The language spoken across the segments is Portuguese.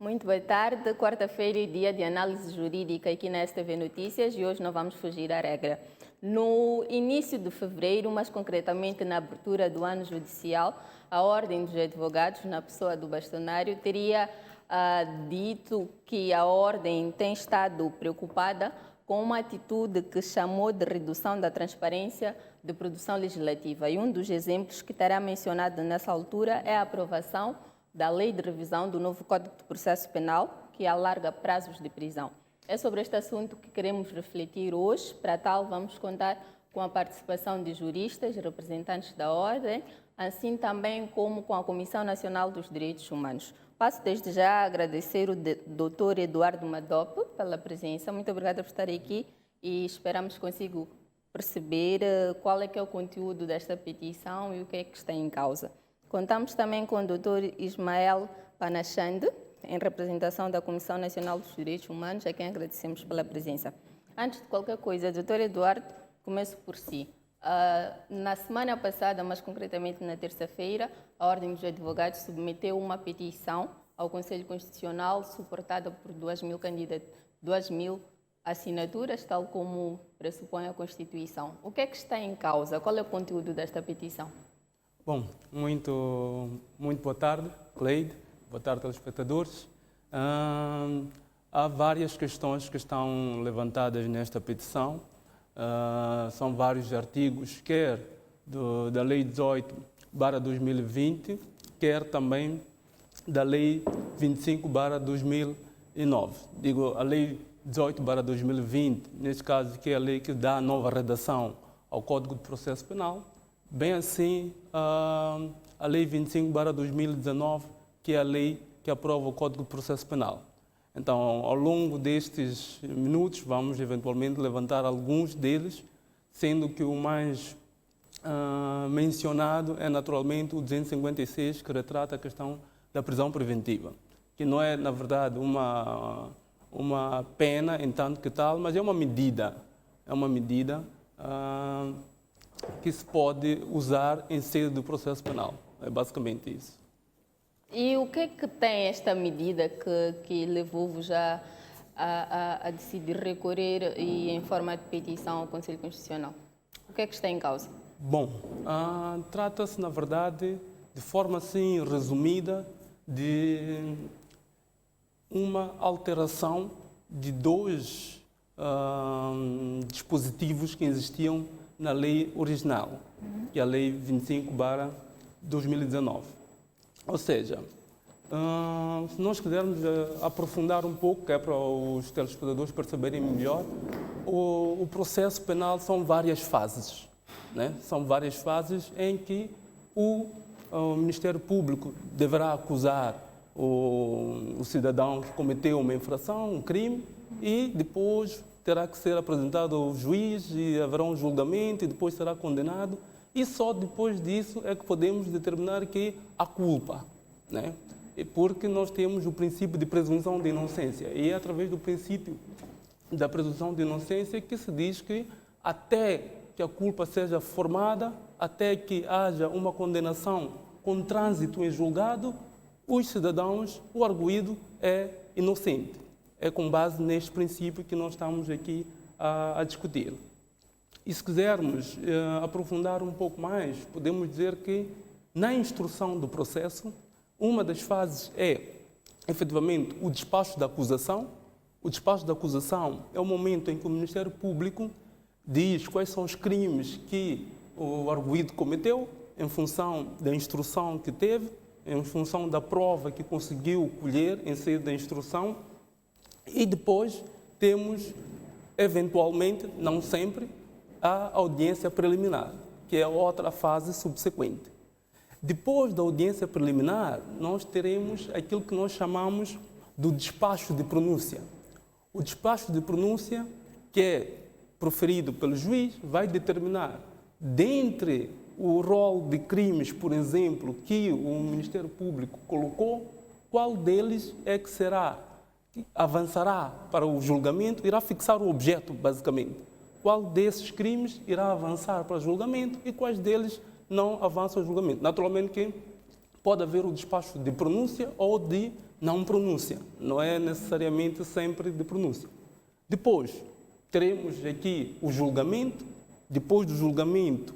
Muito boa tarde. Quarta-feira é dia de análise jurídica aqui na STV Notícias e hoje não vamos fugir à regra. No início de fevereiro, mais concretamente na abertura do ano judicial, a Ordem dos Advogados, na pessoa do bastonário, teria dito que a Ordem tem estado preocupada com uma atitude que chamou de redução da transparência de produção legislativa. E um dos exemplos que terá mencionado nessa altura é a aprovação da Lei de Revisão do novo Código de Processo Penal, que alarga prazos de prisão. É sobre este assunto que queremos refletir hoje. Para tal, vamos contar com a participação de juristas, representantes da Ordem, assim também como com a Comissão Nacional dos Direitos Humanos. Passo desde já a agradecer o Dr. Eduardo Madope pela presença. Muito obrigada por estar aqui e esperamos que consiga perceber qual é que é o conteúdo desta petição e o que é que está em causa. Contamos também com o Dr. Ismael Panachande, em representação da Comissão Nacional dos Direitos Humanos, a quem agradecemos pela presença. Antes de qualquer coisa, Dr. Eduardo, começo por si. Na semana passada, mais concretamente na terça-feira, a Ordem dos Advogados submeteu uma petição ao Conselho Constitucional suportada por 2.000 assinaturas, tal como pressupõe a Constituição. O que é que está em causa? Qual é o conteúdo desta petição? Bom, muito boa tarde, Cleide. Boa tarde, telespectadores. Há várias questões que estão levantadas nesta petição. São vários artigos, quer da Lei 18/2020, quer também da Lei 25/2009. Digo, a Lei 18/2020, neste caso, que é a lei que dá a nova redação ao Código de Processo Penal, bem assim a Lei 25/2019, que é a lei que aprova o Código de Processo Penal. Então, ao longo destes minutos, vamos eventualmente levantar alguns deles, sendo que o mais mencionado é naturalmente o 256, que retrata a questão da prisão preventiva, que não é, na verdade, uma pena em tanto que tal, mas é uma medida que se pode usar em sede do processo penal. É basicamente isso. E o que é que tem esta medida que levou-vos já a decidir recorrer e em forma de petição ao Conselho Constitucional? O que é que está em causa? Bom, trata-se, na verdade, de forma assim resumida, de uma alteração de dois dispositivos que existiam na lei original, que é a Lei 25/2019. Ou seja, se nós quisermos aprofundar um pouco, que é para os telespectadores perceberem melhor, o processo penal são várias fases, né? São várias fases em que o Ministério Público deverá acusar o cidadão que cometeu uma infração, um crime, e depois terá que ser apresentado ao juiz e haverá um julgamento e depois será condenado. E só depois disso é que podemos determinar que há culpa, né? Porque nós temos o princípio de presunção de inocência. E é através do princípio da presunção de inocência que se diz que até que a culpa seja formada, até que haja uma condenação com trânsito em julgado, os cidadãos, o arguido é inocente. É com base neste princípio que nós estamos aqui a discutir. E se quisermos aprofundar um pouco mais, podemos dizer que na instrução do processo, uma das fases é, efetivamente, o despacho da acusação. O despacho da acusação é o momento em que o Ministério Público diz quais são os crimes que o arguido cometeu, em função da instrução que teve, em função da prova que conseguiu colher em sede da instrução. E depois temos, eventualmente, não sempre, a audiência preliminar, que é a outra fase subsequente. Depois da audiência preliminar, nós teremos aquilo que nós chamamos do despacho de pronúncia. O despacho de pronúncia, que é proferido pelo juiz, vai determinar, dentre o rol de crimes, por exemplo, que o Ministério Público colocou, qual deles é que avançará para o julgamento, irá fixar o objeto, basicamente. Qual desses crimes irá avançar para o julgamento e quais deles não avançam ao julgamento. Naturalmente que pode haver o despacho de pronúncia ou de não pronúncia. Não é necessariamente sempre de pronúncia. Depois, teremos aqui o julgamento. Depois do julgamento,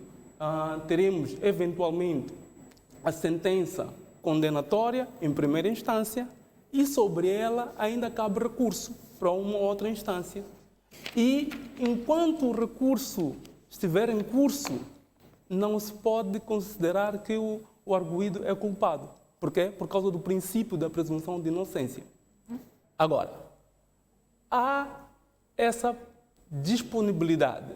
teremos, eventualmente, a sentença condenatória em primeira instância e, sobre ela, ainda cabe recurso para uma outra instância. E, enquanto o recurso estiver em curso, não se pode considerar que o arguido é culpado. Por quê? Por causa do princípio da presunção de inocência. Agora, há essa disponibilidade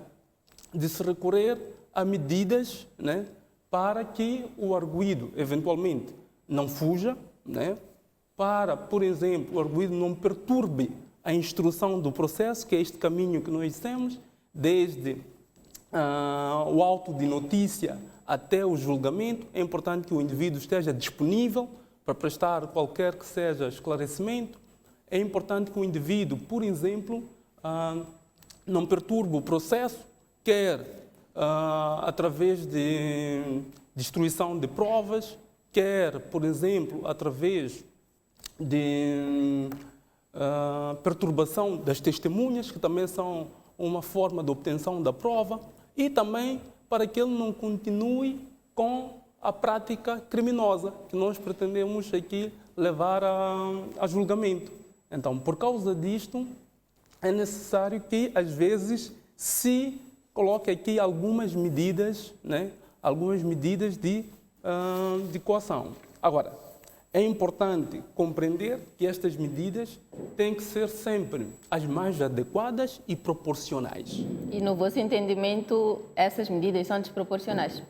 de se recorrer a medidas, né, para que o arguido, eventualmente, não fuja, né, para, por exemplo, o arguido não perturbe a instrução do processo, que é este caminho que nós dissemos, desde o auto de notícia até o julgamento. É importante que o indivíduo esteja disponível para prestar qualquer que seja esclarecimento. É importante que o indivíduo, por exemplo, não perturbe o processo, quer através de destruição de provas, quer, por exemplo, através de perturbação das testemunhas, que também são uma forma de obtenção da prova, e também para que ele não continue com a prática criminosa que nós pretendemos aqui levar a julgamento. Então, por causa disto, é necessário que, às vezes, se coloque aqui algumas medidas, né, algumas medidas de coação. Agora, é importante compreender que estas medidas têm que ser sempre as mais adequadas e proporcionais. E, no vosso entendimento, essas medidas são desproporcionais?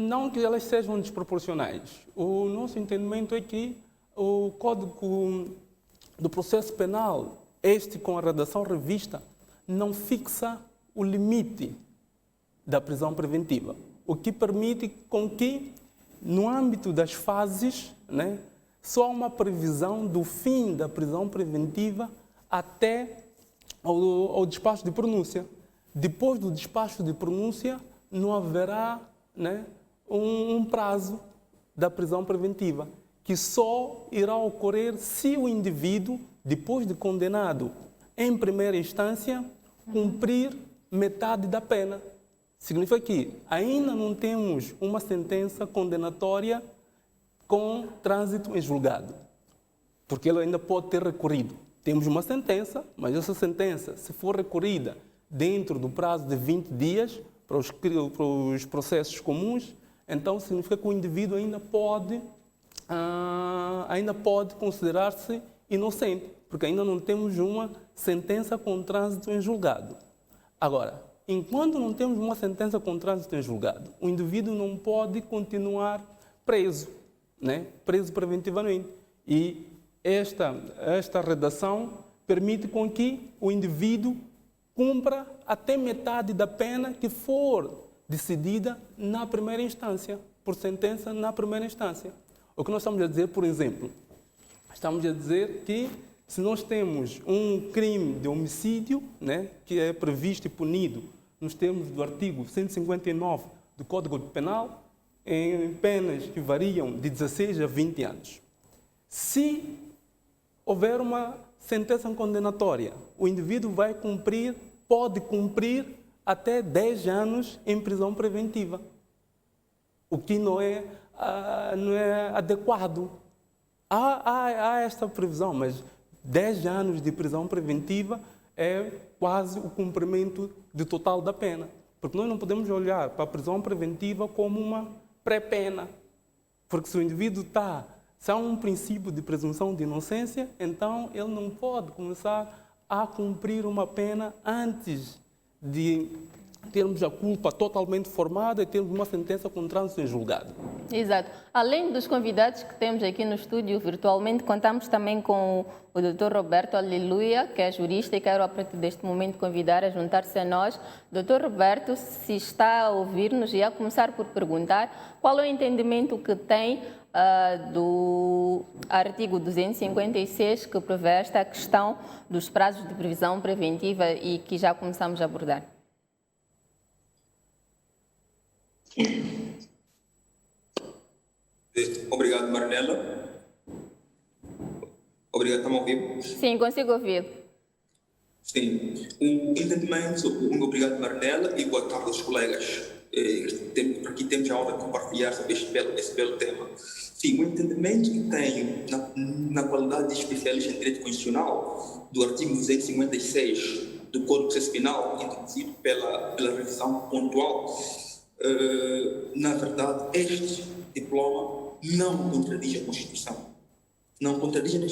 Não que elas sejam desproporcionais. O nosso entendimento é que o Código do Processo Penal, este com a redação revista, não fixa o limite da prisão preventiva, o que permite com que, no âmbito das fases, né, só há uma previsão do fim da prisão preventiva até ao despacho de pronúncia. Depois do despacho de pronúncia, não haverá, né, um prazo da prisão preventiva, que só irá ocorrer se o indivíduo, depois de condenado em primeira instância, cumprir metade da pena. Significa que ainda não temos uma sentença condenatória com trânsito em julgado, porque ele ainda pode ter recorrido. Temos uma sentença, mas essa sentença, se for recorrida dentro do prazo de 20 dias para os processos comuns, então significa que o indivíduo ainda pode considerar-se inocente, porque ainda não temos uma sentença com trânsito em julgado. Agora, enquanto não temos uma sentença com trânsito em julgado, o indivíduo não pode continuar preso, né? Preso preventivamente. E esta redação permite com que o indivíduo cumpra até metade da pena que for decidida na primeira instância, por sentença na primeira instância. O que nós estamos a dizer, por exemplo, estamos a dizer que se nós temos um crime de homicídio, né, que é previsto e punido nos termos do artigo 159 do Código Penal, em penas que variam de 16 a 20 anos. Se houver uma sentença condenatória, o indivíduo pode cumprir até 10 anos em prisão preventiva, o que não é adequado. Há esta previsão, mas 10 anos de prisão preventiva é quase o cumprimento do total da pena. Porque nós não podemos olhar para a prisão preventiva como uma pré-pena. Porque se o indivíduo se há um princípio de presunção de inocência, então ele não pode começar a cumprir uma pena antes de termos a culpa totalmente formada e termos uma sentença com trânsito em julgado. Exato. Além dos convidados que temos aqui no estúdio virtualmente, contamos também com o Dr. Roberto Aleluia, que é jurista, e quero a partir deste momento convidar a juntar-se a nós. Dr. Roberto, se está a ouvir-nos, e a começar por perguntar qual é o entendimento que tem do artigo 256, que prevê esta questão dos prazos de prisão preventiva e que já começamos a abordar. Obrigado, Marinela. Obrigado, está-me a ouvir? Sim, consigo ouvir. Sim. Obrigado, Marinela, e boa tarde aos colegas. Aqui temos a hora de compartilhar sobre esse belo tema. Sim, o entendimento que tenho na qualidade de especialista em direito constitucional do artigo 256 do Código de Processo Penal, introduzido pela revisão pontual, na verdade, este diploma não contradiz a Constituição. Não contradiz na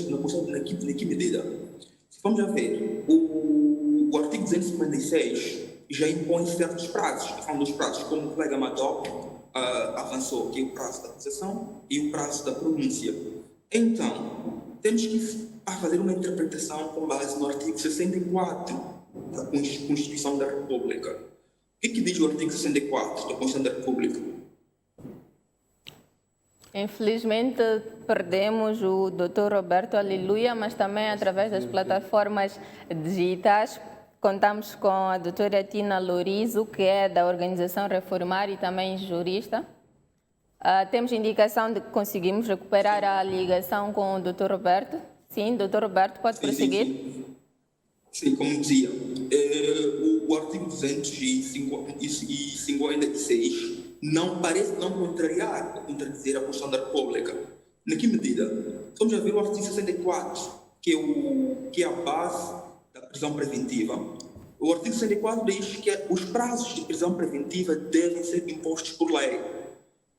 que medida? Vamos já ver, o artigo 256 já impõe certos prazos, que são dos prazos, como o colega Madop avançou, que é o prazo da acusação e o prazo da pronúncia. Então, temos que fazer uma interpretação com base no artigo 64 da Constituição da República. O que diz o artigo 64 da Constituição da República? Infelizmente, perdemos o Dr. Roberto Aleluia, mas também através das plataformas digitais. Contamos com a doutora Tina Lorizo, que é da Organização Reformar e também jurista. Temos indicação de que conseguimos recuperar a ligação com o Dr. Roberto. Sim, Dr. Roberto, pode prosseguir? Sim, como dizia, o artigo 256 não parece não contradizer a Constituição da República. Na que medida? Vamos já ver o artigo 64, que é a base da prisão preventiva. O artigo 64 diz que os prazos de prisão preventiva devem ser impostos por lei.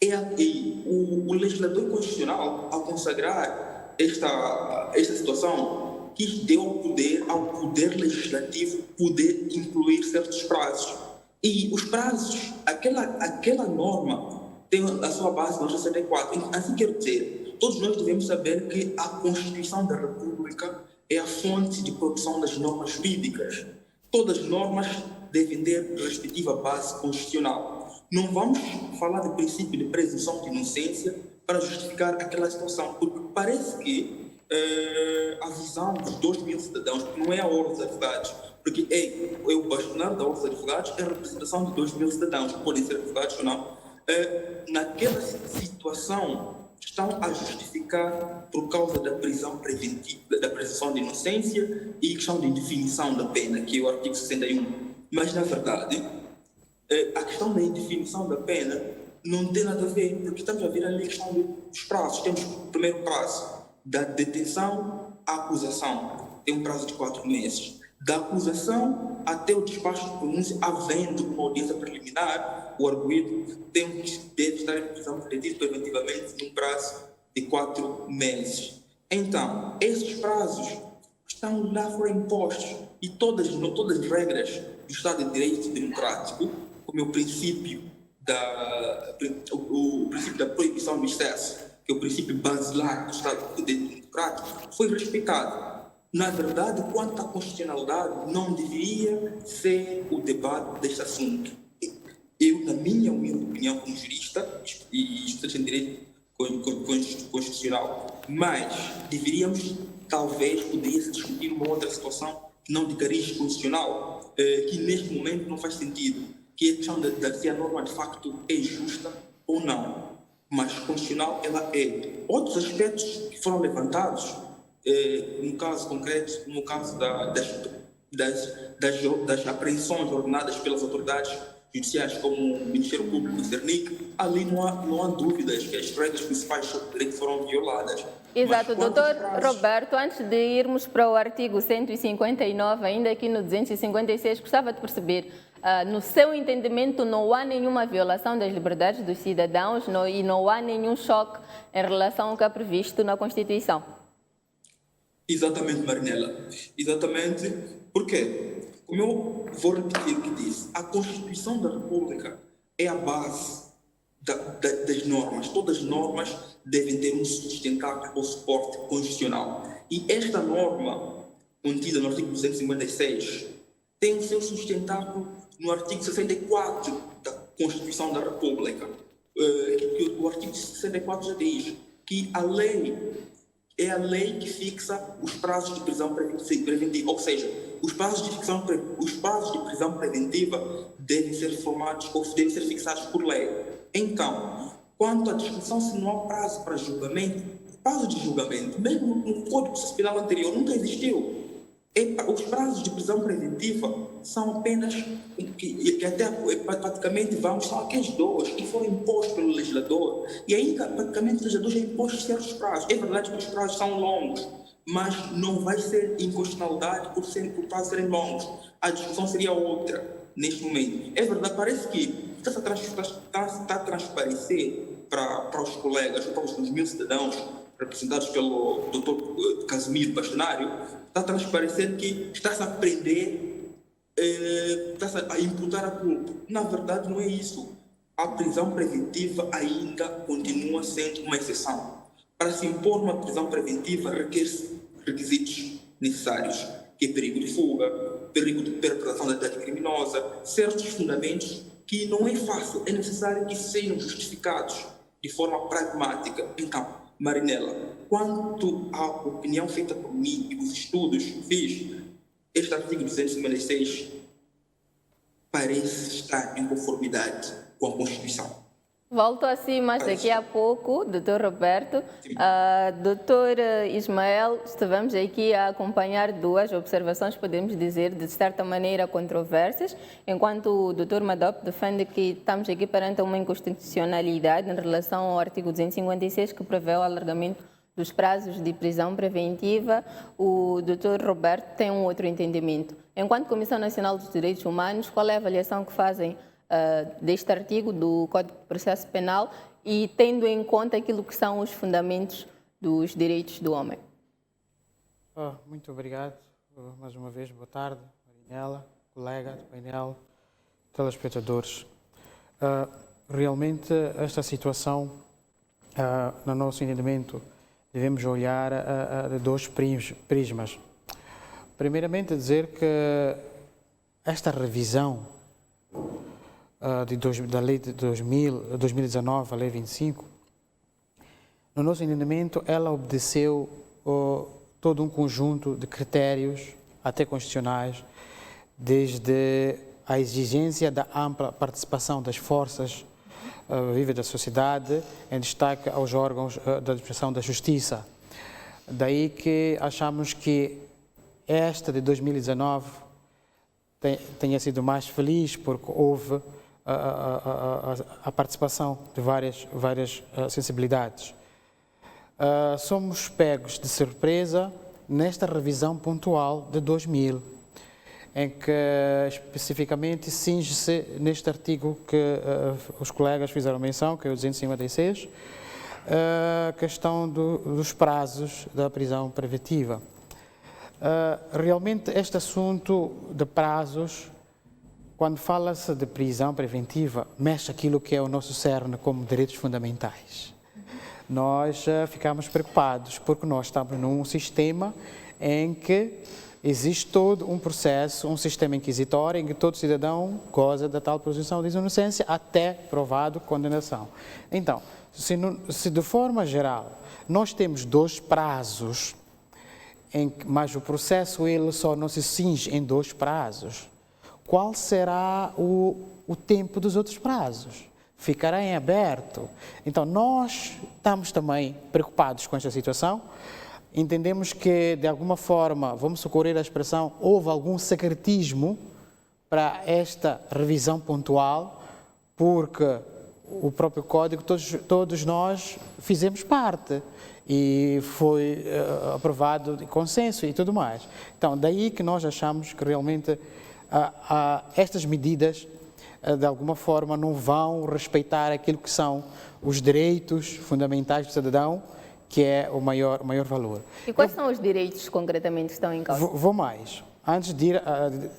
E o legislador constitucional, ao consagrar esta situação, quis deu ao poder legislativo poder incluir certos prazos. E os prazos, aquela norma tem a sua base no 64. Assim quero dizer, todos nós devemos saber que a Constituição da República é a fonte de produção das normas jurídicas. Todas as normas devem ter respectiva base constitucional. Não vamos falar do princípio de presunção de inocência para justificar aquela situação, porque parece que a visão dos 2.000 cidadãos, que não é a ordem dos advogados, porque o bastonário da ordem dos advogados é a representação de 2.000 cidadãos, que podem ser advogados ou não, naquela situação estão a justificar por causa da prisão preventiva, da presunção de inocência e questão de definição da pena, que é o artigo 61. Mas, na verdade, a questão da indefinição da pena não tem nada a ver, porque estamos a ver ali a questão dos prazos. Temos o primeiro prazo da detenção à acusação, tem um prazo de 4 meses. Da acusação até o despacho de pronúncia, havendo uma audiência preliminar, o arguido deve estar em prisão preventivamente num prazo de 4 meses. Então, esses prazos estão lá foram impostos e todas as regras do Estado de Direito Democrático, como o princípio da proibição do excesso, que é o princípio basilar do Estado de Direito Democrático, foi respeitado. Na verdade, quanto à constitucionalidade, não deveria ser o debate deste assunto. Eu, na minha humilde opinião como jurista e estudante em direito constitucional, mas deveríamos, talvez, poderia-se discutir uma outra situação que não de cariz constitucional, que neste momento não faz sentido, que é a questão de se a norma de facto é justa ou não. Mas constitucional ela é. Outros aspectos que foram levantados, no caso concreto, no caso das apreensões ordenadas pelas autoridades judiciais, como o Ministério Público e o CERNIC, ali não há dúvidas que as regras principais do direito foram violadas. Exato, doutor Roberto, antes de irmos para o artigo 159, ainda aqui no 256, gostava de perceber, no seu entendimento, não há nenhuma violação das liberdades dos cidadãos e não há nenhum choque em relação ao que é previsto na Constituição? Exatamente, Marinela. Exatamente. Por quê? Como eu vou repetir o que disse, a Constituição da República é a base das normas. Todas as normas devem ter um sustentáculo ou suporte constitucional. E esta norma, contida no artigo 256, tem o seu sustentáculo no artigo 64 da Constituição da República. O artigo 64 já diz que a lei é a lei que fixa os prazos de prisão preventiva, ou seja, os prazos de prisão preventiva devem ser formados ou devem ser fixados por lei. Então, Quanto à discussão se não há prazo para julgamento, prazo de julgamento, mesmo no Código Processo Penal anterior, nunca existiu. Os prazos de prisão preventiva são apenas, que até praticamente são aqueles dois que foram impostos pelo legislador, e ainda praticamente o legislador já impôs certos prazos. É verdade que os prazos são longos, mas não vai ser inconstitucionalidade por prazos serem longos. A discussão seria outra neste momento. É verdade, parece que está a transparecer para os colegas, para os 2.000 cidadãos representados pelo Dr. Casimiro Bastonário, está a transparecer que está-se a prender, está-se a imputar a culpa. Na verdade, não é isso. A prisão preventiva ainda continua sendo uma exceção. Para se impor uma prisão preventiva, requer-se requisitos necessários, que é perigo de fuga, perigo de perpetração da atividade criminosa, certos fundamentos que não é fácil, é necessário que sejam justificados de forma pragmática. Então, Marinela, quanto à opinião feita por mim e os estudos que fiz, este artigo 256 parece estar em conformidade com a Constituição. Volto assim, mas daqui a pouco, Dr. Roberto, Dr. Ismael, estivemos aqui a acompanhar duas observações, podemos dizer, de certa maneira controversas, enquanto o Dr. Madop defende que estamos aqui perante uma inconstitucionalidade em relação ao artigo 256, que prevê o alargamento dos prazos de prisão preventiva. O Dr. Roberto tem um outro entendimento. Enquanto Comissão Nacional dos Direitos Humanos, qual é a avaliação que fazem deste artigo do Código de Processo Penal e tendo em conta aquilo que são os fundamentos dos direitos do homem? Muito obrigado. Mais uma vez, boa tarde, Marinela, colega do painel, telespectadores. Realmente, esta situação, no nosso entendimento, devemos olhar de dois prismas. Primeiramente, dizer que esta revisão da lei de 2019, a lei 25, no nosso entendimento, ela obedeceu todo um conjunto de critérios, até constitucionais, desde a exigência da ampla participação das forças vivas da sociedade, em destaque aos órgãos da administração da justiça. Daí que achamos que esta de 2019 tenha sido mais feliz, porque houve a participação de várias sensibilidades. Somos pegos de surpresa nesta revisão pontual de 2000, em que especificamente cinge-se neste artigo que os colegas fizeram menção, que é o 256, a questão dos prazos da prisão preventiva. Realmente este assunto de prazos, quando fala-se de prisão preventiva, mexe aquilo que é o nosso cerne como direitos fundamentais. Nós ficamos preocupados porque nós estamos num sistema em que existe todo um processo, um sistema inquisitório em que todo cidadão goza da tal presunção de inocência até provado condenação. Então, se de forma geral nós temos dois prazos, mas o processo ele só não se cinge em dois prazos, qual será o tempo dos outros prazos? Ficará em aberto. Então, nós estamos também preocupados com esta situação. Entendemos que, de alguma forma, vamos socorrer a expressão, houve algum secretismo para esta revisão pontual, porque o próprio Código, todos nós fizemos parte e foi aprovado de consenso e tudo mais. Então, daí que nós achamos que realmente estas medidas, de alguma forma, não vão respeitar aquilo que são os direitos fundamentais do cidadão, que é o maior valor. E quais são os direitos, concretamente, que estão em causa? Vou mais. Antes de ir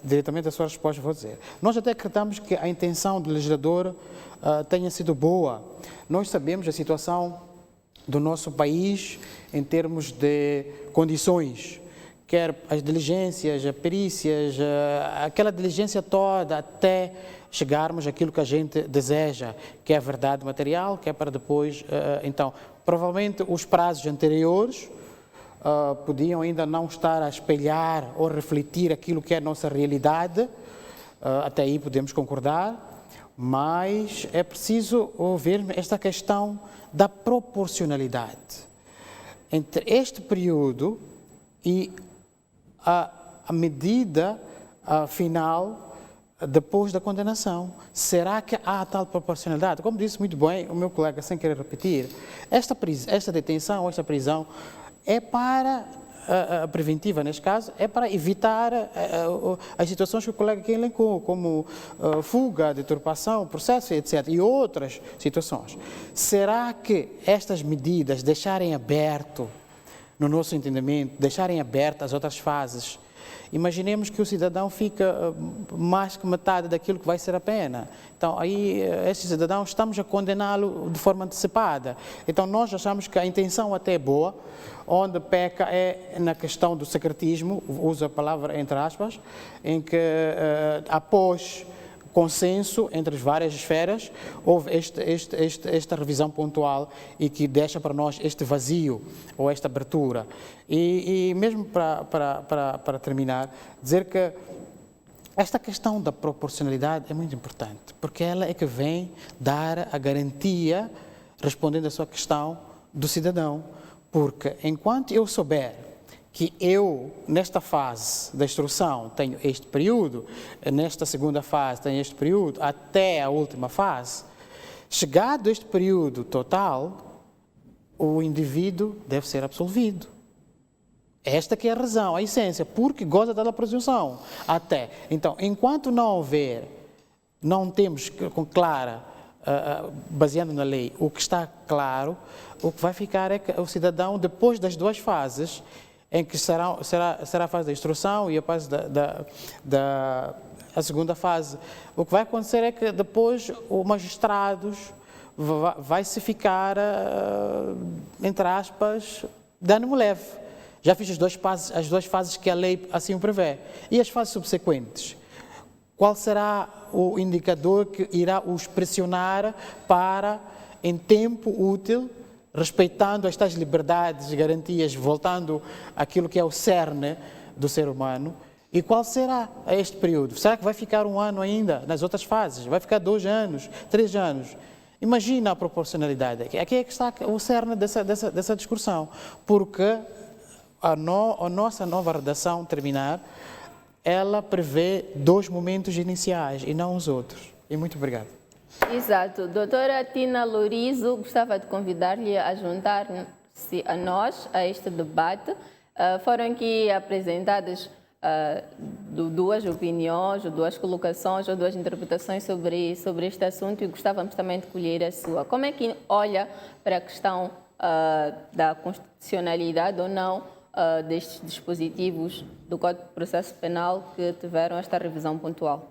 diretamente à sua resposta, vou dizer. Nós até acreditamos que a intenção do legislador tenha sido boa. Nós sabemos a situação do nosso país em termos de condições, quer as diligências, as perícias, aquela diligência toda até chegarmos àquilo que a gente deseja, que é a verdade material, que é para depois, então, provavelmente os prazos anteriores podiam ainda não estar a espelhar ou refletir aquilo que é a nossa realidade, até aí podemos concordar, mas é preciso ver esta questão da proporcionalidade entre este período e a medida final depois da condenação. Será que há tal proporcionalidade? Como disse muito bem o meu colega, sem querer repetir, esta detenção, esta prisão é para a preventiva, neste caso, é para evitar as situações que o colega aqui elencou, como fuga, deturpação, processo, etc. E outras situações. Será que estas medidas deixarem aberto, no nosso entendimento, deixarem abertas as outras fases? Imaginemos que o cidadão fica mais que metade daquilo que vai ser a pena. Então, aí, esse cidadão, estamos a condená-lo de forma antecipada. Então, nós achamos que a intenção até é boa, onde peca é na questão do secretismo, uso a palavra entre aspas, em que após consenso entre as várias esferas, houve esta revisão pontual e que deixa para nós este vazio ou esta abertura. E mesmo para terminar, dizer que esta questão da proporcionalidade é muito importante, porque ela é que vem dar a garantia, respondendo à sua questão, do cidadão. Porque enquanto eu souber que eu, nesta fase da instrução, tenho este período, nesta segunda fase tenho este período, até a última fase, chegado este período total, o indivíduo deve ser absolvido. Esta que é a razão, a essência, porque goza da presunção. Até. Então, enquanto não houver, não temos com clara, baseando na lei, o que está claro, o que vai ficar é que o cidadão, depois das duas fases, em que será a fase da instrução e a fase a segunda fase, o que vai acontecer é que depois o magistrado vai-se ficar, entre aspas, dano leve. Já fiz as duas fases que a lei assim o prevê. E as fases subsequentes? Qual será o indicador que irá os pressionar para, em tempo útil, respeitando estas liberdades e garantias, voltando àquilo que é o cerne do ser humano? E qual será este período? Será que vai ficar 1 ano ainda nas outras fases? Vai ficar 2 anos, 3 anos? Imagina a proporcionalidade. Aqui é que está o cerne dessa discussão. Porque a nossa nova redação terminar, ela prevê 2 momentos iniciais e não os outros. E muito obrigado. Exato. Doutora Tina Lourizo, gostava de convidar-lhe a juntar-se a nós, a este debate. Foram aqui apresentadas 2 opiniões, 2 colocações ou 2 interpretações sobre este assunto e gostávamos também de colher a sua. Como é que olha para a questão da constitucionalidade ou não destes dispositivos do Código de Processo Penal que tiveram esta revisão pontual?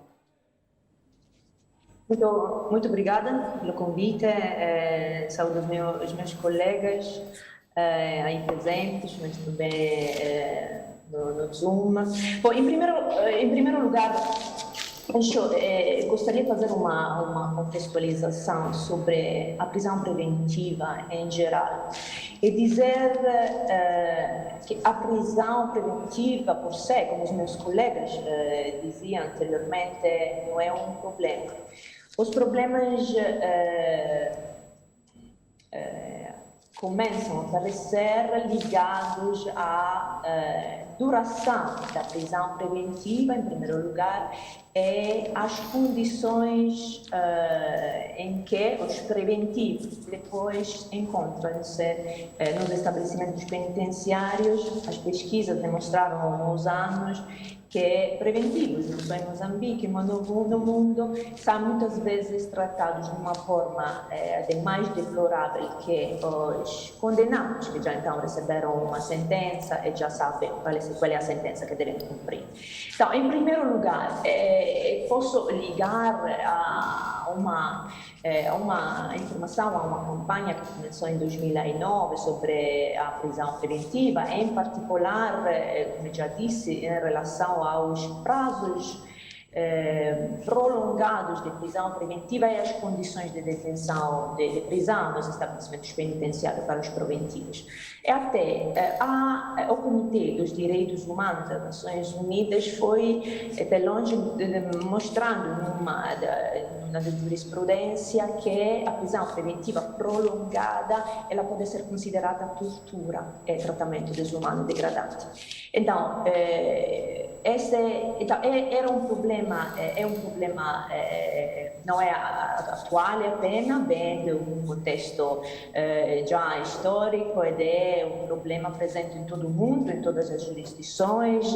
Muito obrigada pelo convite. Saúdo os meus colegas aí presentes, mas também no Zoom. Bom, em primeiro lugar, gostaria de fazer uma contextualização sobre a prisão preventiva em geral e dizer que a prisão preventiva por si, como os meus colegas diziam anteriormente, não é um problema. Os problemas começam a aparecer ligados à duração da prisão preventiva, em primeiro lugar, e às condições em que os preventivos depois encontram-se nos estabelecimentos penitenciários. As pesquisas demonstraram há uns anos que preventivos, não só em Moçambique, mas no mundo, são muitas vezes tratados de uma forma mais deplorável que os condenados, que já então receberam uma sentença e já sabem qual é a sentença que devem cumprir. Então, em primeiro lugar, posso ligar a uma informação, a uma campanha que começou em 2009 sobre a prisão preventiva, em particular, como já disse, em relação aos prazos prolongados de prisão preventiva e as condições de detenção, de prisão nos estabelecimentos penitenciários para os preventivos. E até o Comitê dos Direitos Humanos das Nações Unidas foi, até longe, mostrando num na giurisprudenza che a prisão preventiva prolongada ela pode ser considerada tortura e tratamento desumano degradante. Então, era um problema, não é atual apenas, vem de um contexto já histórico ed é um problema presente em todo o mundo, em todas as jurisdições.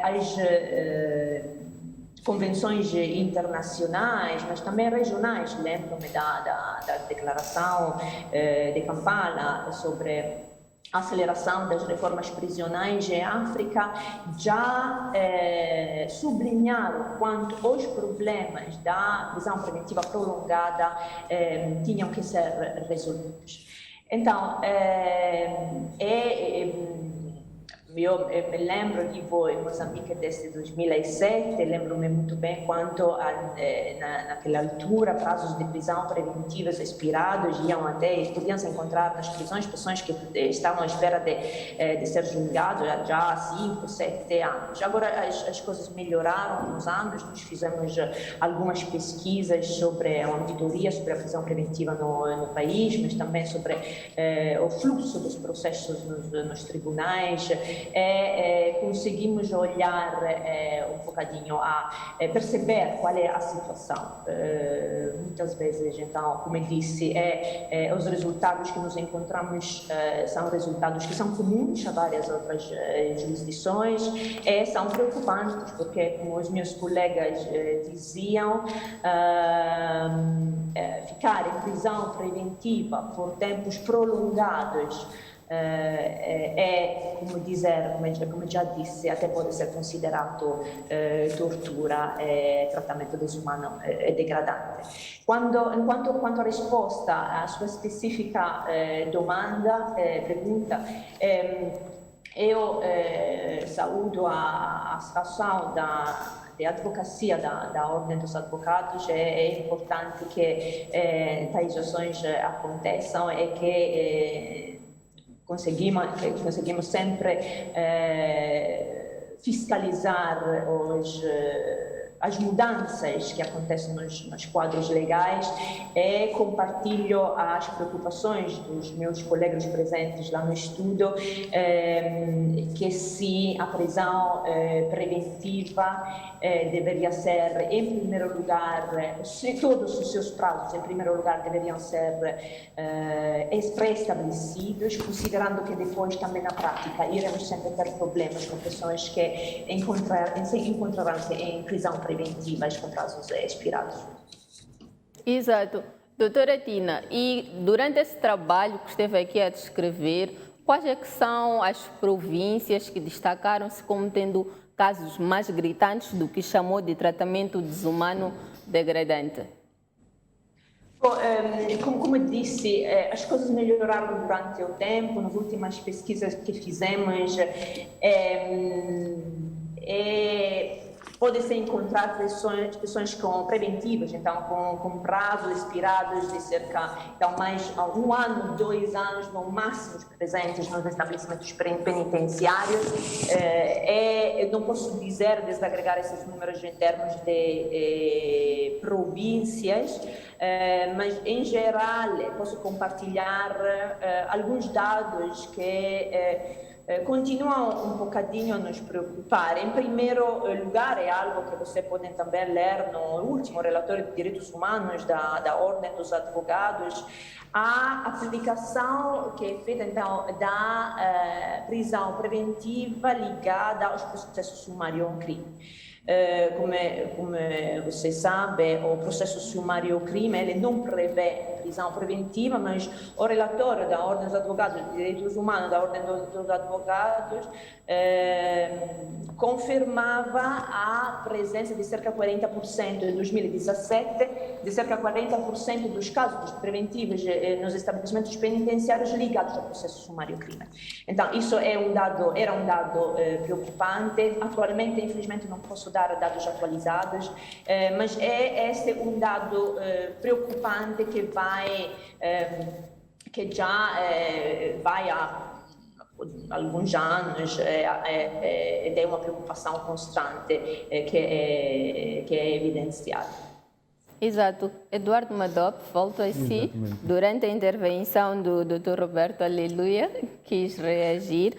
As convenções internacionais, mas também regionais. Lembro-me da declaração de Kampala sobre a aceleração das reformas prisionais em África, já sublinharam quanto os problemas da prisão preventiva prolongada tinham que ser resolvidos. Então, eu me lembro de vou em Moçambique desde 2007, lembro-me muito bem quanto naquela altura prazos de prisão preventivas expirados podiam se encontrar nas prisões pessoas que estavam à espera de ser julgados já há 5, 7 anos. Agora as coisas melhoraram nos anos, nós fizemos algumas pesquisas sobre a auditoria sobre a prisão preventiva no país, mas também sobre o fluxo dos processos nos tribunais. Conseguimos olhar um bocadinho a perceber qual é a situação. Muitas vezes, então, como eu disse, os resultados que nos encontramos são resultados que são comuns a várias outras jurisdições e são preocupantes, porque, como os meus colegas diziam, ficar em prisão preventiva por tempos prolongados como já disse, até pode ser considerato tortura e tratamento desumano e degradante. Quanto a risposta à sua específica pergunta, eu saúdo a ação de advocacia da Ordem dos Advogados. É importante que tais ações aconteçam e que conseguimos sempre fiscalizar as mudanças que acontecem nos quadros legais e compartilho as preocupações dos meus colegas presentes lá no estudo, que se a prisão preventiva deveria ser, em primeiro lugar, se todos os seus prazos, em primeiro lugar, deveriam ser pré-estabelecidos, considerando que depois também na prática iremos sempre ter problemas com pessoas que encontrarão-se em prisão preventivas com prazos expirados. Exato. Doutora Tina, e durante esse trabalho que esteve aqui a descrever, quais é que são as províncias que destacaram-se como tendo casos mais gritantes do que chamou de tratamento desumano degradante? Como eu disse, as coisas melhoraram durante o tempo. Nas últimas pesquisas que fizemos, pode-se encontrar pessoas preventivas, então com prazos expirados de cerca de mais 1 ano, 2 anos no máximo presentes nos estabelecimentos penitenciários. Eu não posso dizer, desagregar esses números em termos de províncias, mas em geral posso compartilhar alguns dados que continuam um bocadinho a nos preocupar. Em primeiro lugar, é algo que você pode também ler no último relatório de direitos humanos da Ordem dos Advogados, a aplicação que é feita então da prisão preventiva ligada aos processos sumário ao crime. Como você sabe, o processo sumário ao crime ele não prevê prisão preventiva, mas o relatório da Ordem dos Advogados de Direitos Humanos, da Ordem dos Advogados, confirmava a presença de cerca de 40% em 2017, de cerca de 40% dos casos preventivos nos estabelecimentos penitenciários ligados ao processo sumário ao crime. Então, isso era um dado preocupante. Atualmente, infelizmente, não posso dar dados atualizados, mas esse é um dado preocupante que já vai há alguns anos, é uma preocupação constante que é evidenciada. Exato. Eduardo Madop, volto a si. Exatamente. Durante a intervenção do Dr. Roberto Aleluia, quis reagir,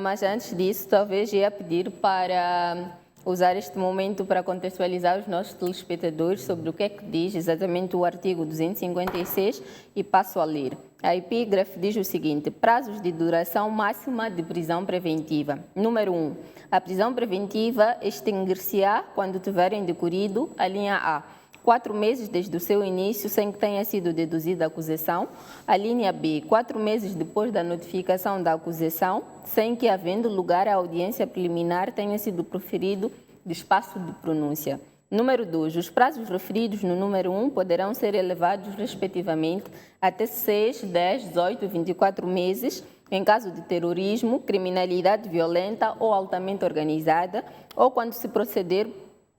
mas antes disso, talvez ia pedir para usar este momento para contextualizar os nossos telespectadores sobre o que é que diz exatamente o artigo 256 e passo a ler. A epígrafe diz o seguinte: prazos de duração máxima de prisão preventiva. Número 1. A prisão preventiva extinguir-se-á quando tiverem decorrido a linha A: 4 meses desde o seu início sem que tenha sido deduzida a acusação. A linha B, 4 meses depois da notificação da acusação, sem que, havendo lugar à audiência preliminar, tenha sido proferido despacho de pronúncia. Número 2. Os prazos referidos no número 1 poderão ser elevados, respectivamente, até 6, 10, 18 e 24 meses, em caso de terrorismo, criminalidade violenta ou altamente organizada, ou quando se proceder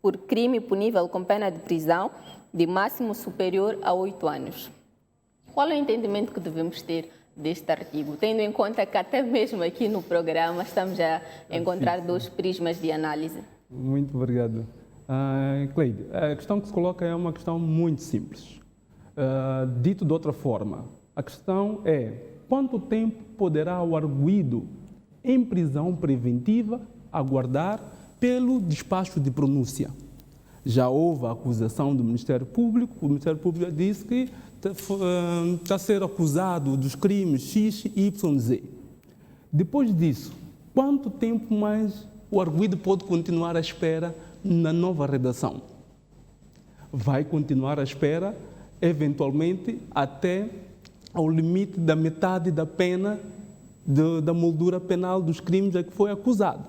por crime punível com pena de prisão de máximo superior a 8 anos. Qual é o entendimento que devemos ter deste artigo, tendo em conta que até mesmo aqui no programa estamos a encontrar dois prismas de análise? Muito obrigado. Cleide, a questão que se coloca é uma questão muito simples. Dito de outra forma, a questão é: quanto tempo poderá o arguido em prisão preventiva aguardar pelo despacho de pronúncia? Já houve a acusação do Ministério Público, o Ministério Público disse que está a ser acusado dos crimes X, Y, Z. Depois disso, quanto tempo mais o arguido pode continuar à espera na nova redação? Vai continuar à espera, eventualmente, até ao limite da metade da pena da moldura penal dos crimes a que foi acusado.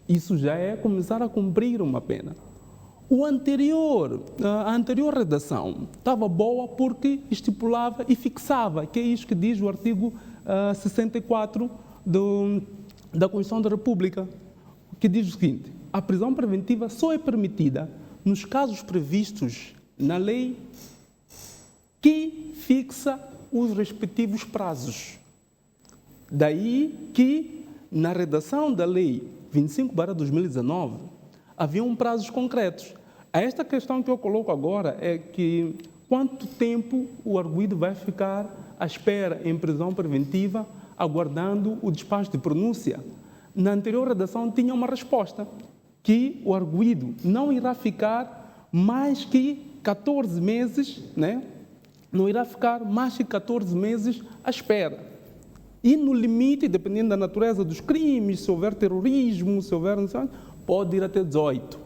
Isso já é começar a cumprir uma pena. A anterior redação estava boa porque estipulava e fixava, que é isso que diz o artigo 64 da Constituição da República, que diz o seguinte: a prisão preventiva só é permitida nos casos previstos na lei que fixa os respectivos prazos. Daí que, na redação da lei 25/2019, haviam prazos concretos. Esta questão que eu coloco agora é que quanto tempo o arguido vai ficar à espera em prisão preventiva, aguardando o despacho de pronúncia. Na anterior redação tinha uma resposta, que o arguido não irá ficar mais que 14 meses, né? Não irá ficar mais que 14 meses à espera. E no limite, dependendo da natureza dos crimes, se houver terrorismo, se houver, pode ir até 18.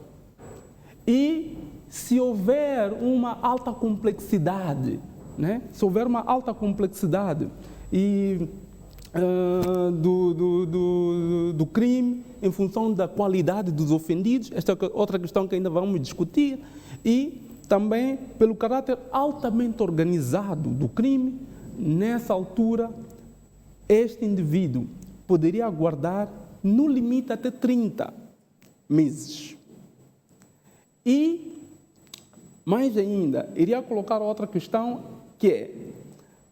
E se houver uma alta complexidade, né? Se houver uma alta complexidade e do crime, em função da qualidade dos ofendidos, esta é outra questão que ainda vamos discutir, e também pelo caráter altamente organizado do crime, nessa altura, este indivíduo poderia aguardar, no limite, até 30 meses. E, mais ainda, iria colocar outra questão, que é: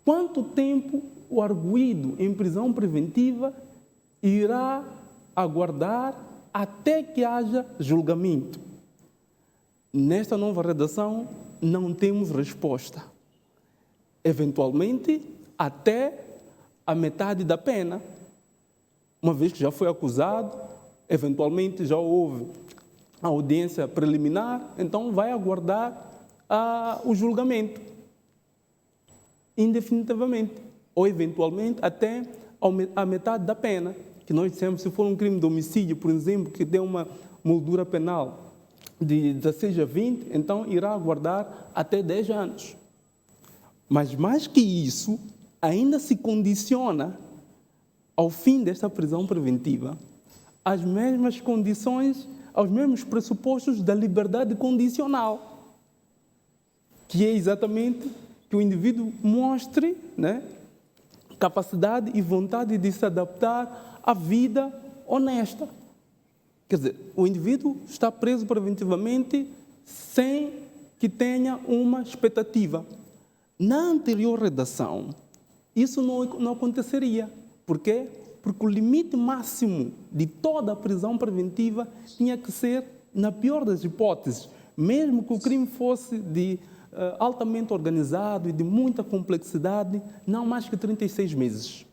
quanto tempo o arguido em prisão preventiva irá aguardar até que haja julgamento? Nesta nova redação, não temos resposta. Eventualmente, até a metade da pena, uma vez que já foi acusado, eventualmente já houve a audiência preliminar, então vai aguardar o julgamento indefinitivamente, ou eventualmente até a metade da pena, que nós dissemos, se for um crime de homicídio, por exemplo, que tem uma moldura penal de 16 a 20, então irá aguardar até 10 anos. Mas mais que isso, ainda se condiciona ao fim desta prisão preventiva às mesmas condições, aos mesmos pressupostos da liberdade condicional, que é exatamente que o indivíduo mostre, né, capacidade e vontade de se adaptar à vida honesta. Quer dizer, o indivíduo está preso preventivamente sem que tenha uma expectativa. Na anterior redação, isso não aconteceria. Por quê? Porque o limite máximo de toda a prisão preventiva tinha que ser, na pior das hipóteses, mesmo que o crime fosse altamente organizado e de muita complexidade, não mais que 36 meses.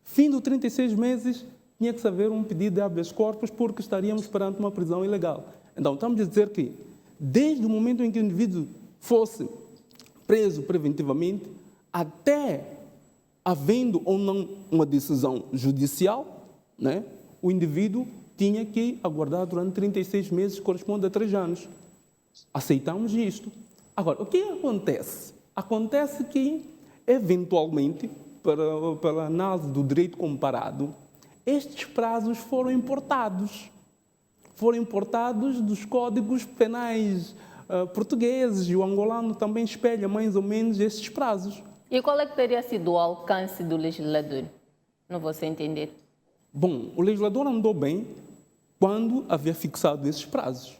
Fim dos 36 meses, tinha que haver um pedido de habeas corpus porque estaríamos perante uma prisão ilegal. Então, estamos a dizer que, desde o momento em que o indivíduo fosse preso preventivamente, até havendo ou não uma decisão judicial, né, o indivíduo tinha que aguardar durante 36 meses, que corresponde a 3 anos. Aceitamos isto. Agora, o que acontece? Acontece que, eventualmente, pela análise do direito comparado, estes prazos foram importados. Foram importados dos códigos penais portugueses, e o angolano também espelha mais ou menos estes prazos. E qual é que teria sido o alcance do legislador, no vosso entender? Bom, o legislador andou bem quando havia fixado esses prazos.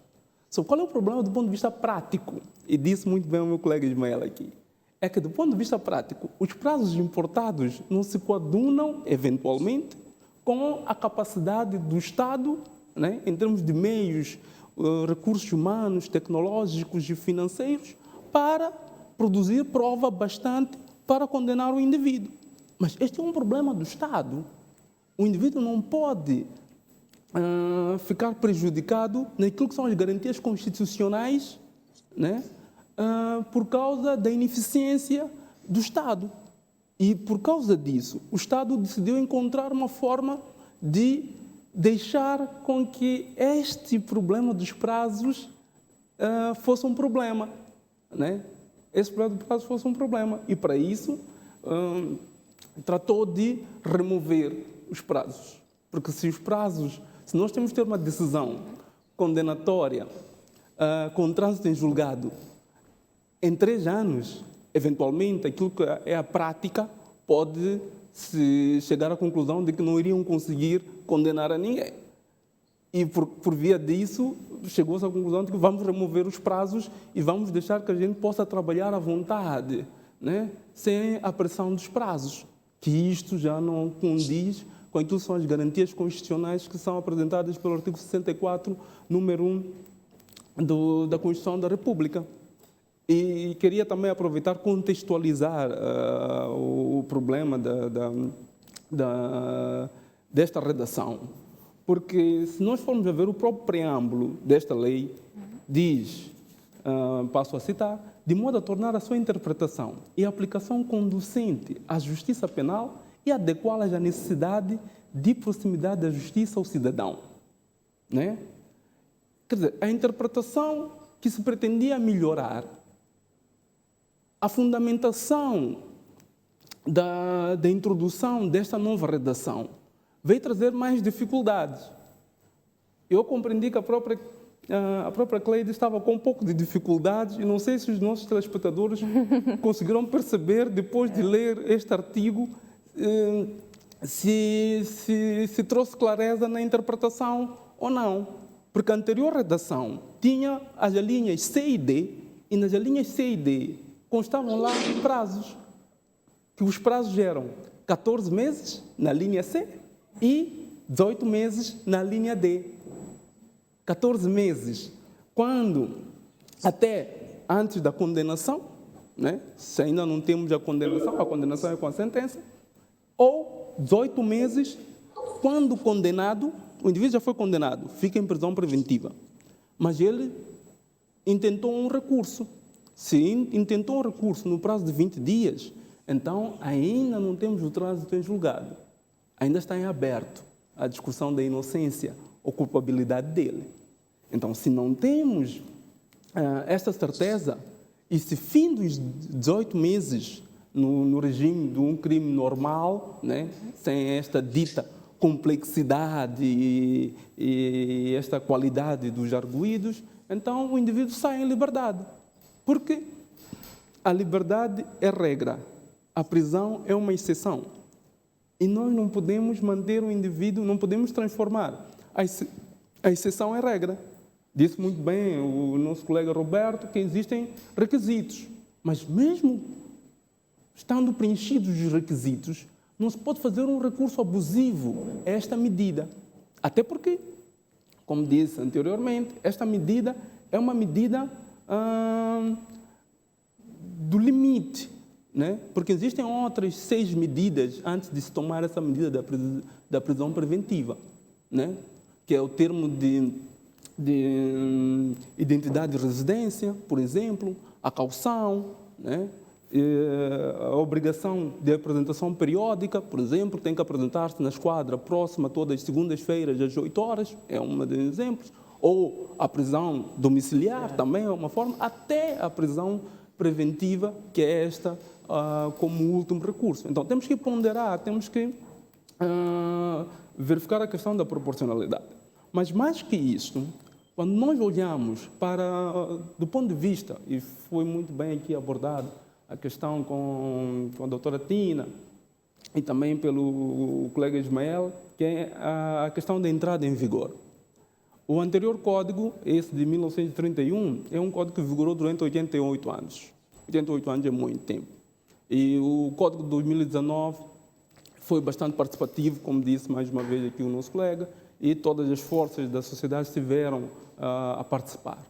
Qual é o problema do ponto de vista prático? E disse muito bem o meu colega Ismael aqui. É que, do ponto de vista prático, os prazos importados não se coadunam, eventualmente, com a capacidade do Estado, né, em termos de meios, recursos humanos, tecnológicos e financeiros, para produzir prova bastante para condenar o indivíduo. Mas este é um problema do Estado. O indivíduo não pode ficar prejudicado naquilo que são as garantias constitucionais, né, por causa da ineficiência do Estado. E, por causa disso, o Estado decidiu encontrar uma forma de deixar com que este problema dos prazos fosse um problema, né? Esse problema dos prazos fosse um problema. E, para isso, tratou de remover os prazos. Porque se nós temos que ter uma decisão condenatória com trânsito em julgado em 3 anos, eventualmente, aquilo que é a prática pode se chegar à conclusão de que não iriam conseguir condenar a ninguém. E, por via disso, chegou-se à conclusão de que vamos remover os prazos e vamos deixar que a gente possa trabalhar à vontade, né, sem a pressão dos prazos, que isto já não condiz com aquilo que são as garantias constitucionais que são apresentadas pelo artigo 64, número 1 da Constituição da República. E queria também aproveitar e contextualizar o problema desta redação. Porque, se nós formos a ver o próprio preâmbulo desta lei, diz, passo a citar, de modo a tornar a sua interpretação e aplicação conducente à justiça penal e adequá-las à necessidade de proximidade da justiça ao cidadão. Né? Quer dizer, a interpretação que se pretendia melhorar, a fundamentação da introdução desta nova redação veio trazer mais dificuldades. Eu compreendi que a própria Cleide estava com um pouco de dificuldades e não sei se os nossos telespectadores conseguiram perceber, depois de ler este artigo, se trouxe clareza na interpretação ou não. Porque a anterior redação tinha as linhas C e D, e nas linhas C e D constavam lá prazos, que os prazos eram 14 meses na linha C e 18 meses na linha D. 14 meses, quando até antes da condenação, né? Se ainda não temos a condenação é com a sentença, ou 18 meses, quando condenado, o indivíduo já foi condenado, fica em prisão preventiva, mas ele intentou um recurso. Se intentou um recurso no prazo de 20 dias, então ainda não temos o trânsito em julgado. Ainda está em aberto a discussão da inocência ou culpabilidade dele. Então, se não temos esta certeza, e se fim dos 18 meses no regime de um crime normal, né, sem esta dita complexidade e esta qualidade dos arguidos, então o indivíduo sai em liberdade. Porque a liberdade é regra, a prisão é uma exceção. E nós não podemos manter o indivíduo, não podemos transformar a exceção em regra. Disse muito bem o nosso colega Roberto que existem requisitos, mas mesmo estando preenchidos os requisitos, não se pode fazer um recurso abusivo a esta medida. Até porque, como disse anteriormente, esta medida é uma medida do limite, né? Porque existem outras 6 medidas antes de se tomar essa medida da prisão preventiva, né? Que é o termo de identidade de residência, por exemplo, a caução, né? A obrigação de apresentação periódica, por exemplo, tem que apresentar-se na esquadra próxima todas as segundas-feiras às 8 horas, é um dos exemplos, ou a prisão domiciliar também é uma forma, até a prisão preventiva, que é esta como último recurso. Então, temos que ponderar, temos que verificar a questão da proporcionalidade. Mas, mais que isso, quando nós olhamos do ponto de vista, e foi muito bem aqui abordado, a questão com a doutora Tina e também pelo colega Ismael, que é a questão da entrada em vigor. O anterior código, esse de 1931, é um código que vigorou durante 88 anos. 88 anos é muito tempo. E o código de 2019 foi bastante participativo, como disse mais uma vez aqui o nosso colega, e todas as forças da sociedade estiveram a participar.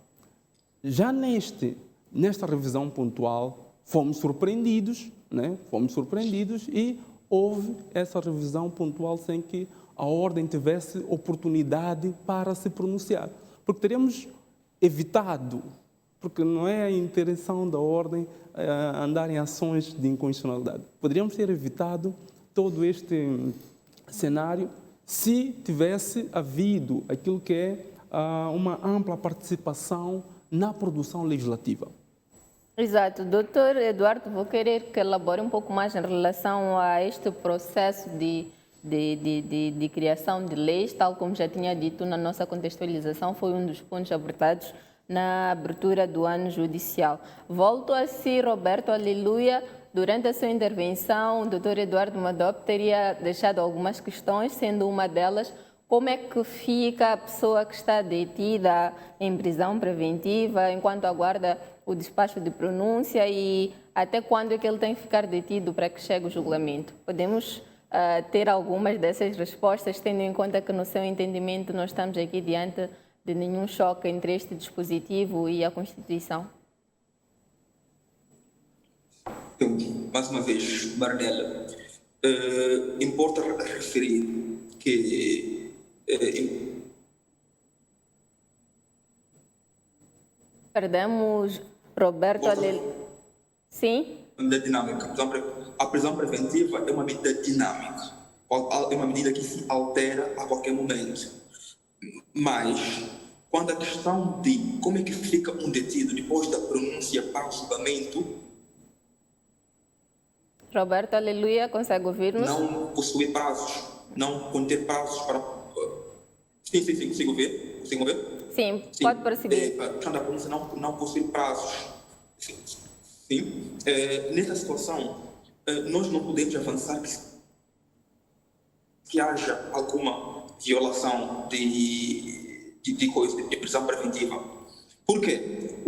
Já nesta revisão pontual, fomos surpreendidos, né? Fomos surpreendidos e houve essa revisão pontual sem que a Ordem tivesse oportunidade para se pronunciar. Porque teríamos evitado, porque não é a intenção da Ordem andar em ações de inconstitucionalidade. Poderíamos ter evitado todo este cenário se tivesse havido aquilo que é uma ampla participação na produção legislativa. Exato. Doutor Eduardo, vou querer que elabore um pouco mais em relação a este processo de criação de leis, tal como já tinha dito na nossa contextualização, foi um dos pontos abordados na abertura do ano judicial. Volto a si, Roberto Aleluia. Durante a sua intervenção, o doutor Eduardo Madop teria deixado algumas questões, sendo uma delas, como é que fica a pessoa que está detida em prisão preventiva enquanto aguarda o despacho de pronúncia e até quando é que ele tem que ficar detido para que chegue o julgamento? Podemos ter algumas dessas respostas, tendo em conta que, no seu entendimento, nós estamos aqui diante de nenhum choque entre este dispositivo e a Constituição? Então, mais uma vez, Maranela, importa referir que Perdemos Roberto Aleluia. Sim? Da dinâmica. A prisão preventiva é uma medida dinâmica, é uma medida que se altera a qualquer momento. Mas, quando a questão de como é que fica um detido depois da pronúncia para o julgamento, Roberto Aleluia, consegue ouvir-nos? não possui prazos, não conter prazos para... Sim, consigo ver? Consigo ver? Sim, pode prosseguir. A questão da pronúncia não possui prazos. Sim. Nessa situação, nós não podemos avançar que haja alguma violação de prisão preventiva. Por quê?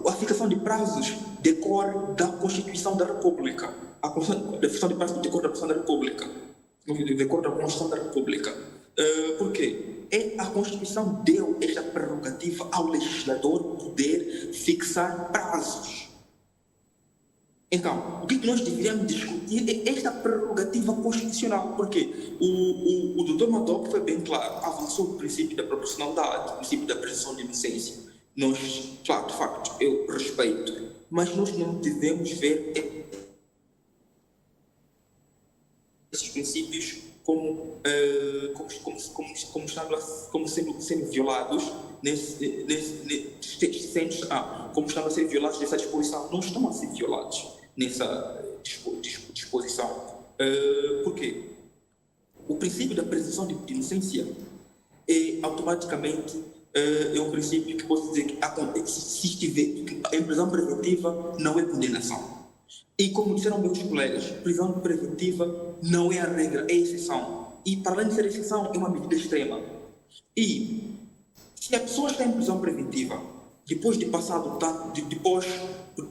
A fixação de prazos decorre da Constituição da República. A fixação de prazos decorre da Constituição da República. Decorre da Constituição da República. Por quê? A Constituição deu esta prerrogativa ao legislador poder fixar prazos. Então, o que nós deveríamos discutir é esta prerrogativa constitucional, porque o doutor Madop foi bem claro, avançou o princípio da proporcionalidade, o princípio da presunção de inocência. Nós, claro, de facto, eu respeito, mas nós não devemos ver esses princípios como sendo violados como estão a ser violados nessa disposição. Não estão a ser violados nessa disposição. Por quê? O princípio da presunção de inocência é automaticamente um princípio que posso dizer que se estiver em prisão preventiva não é condenação. E como disseram meus colegas, prisão preventiva não é a regra, é a exceção. E para além de ser exceção, é uma medida extrema. E se a pessoa está em prisão preventiva, depois de passado depois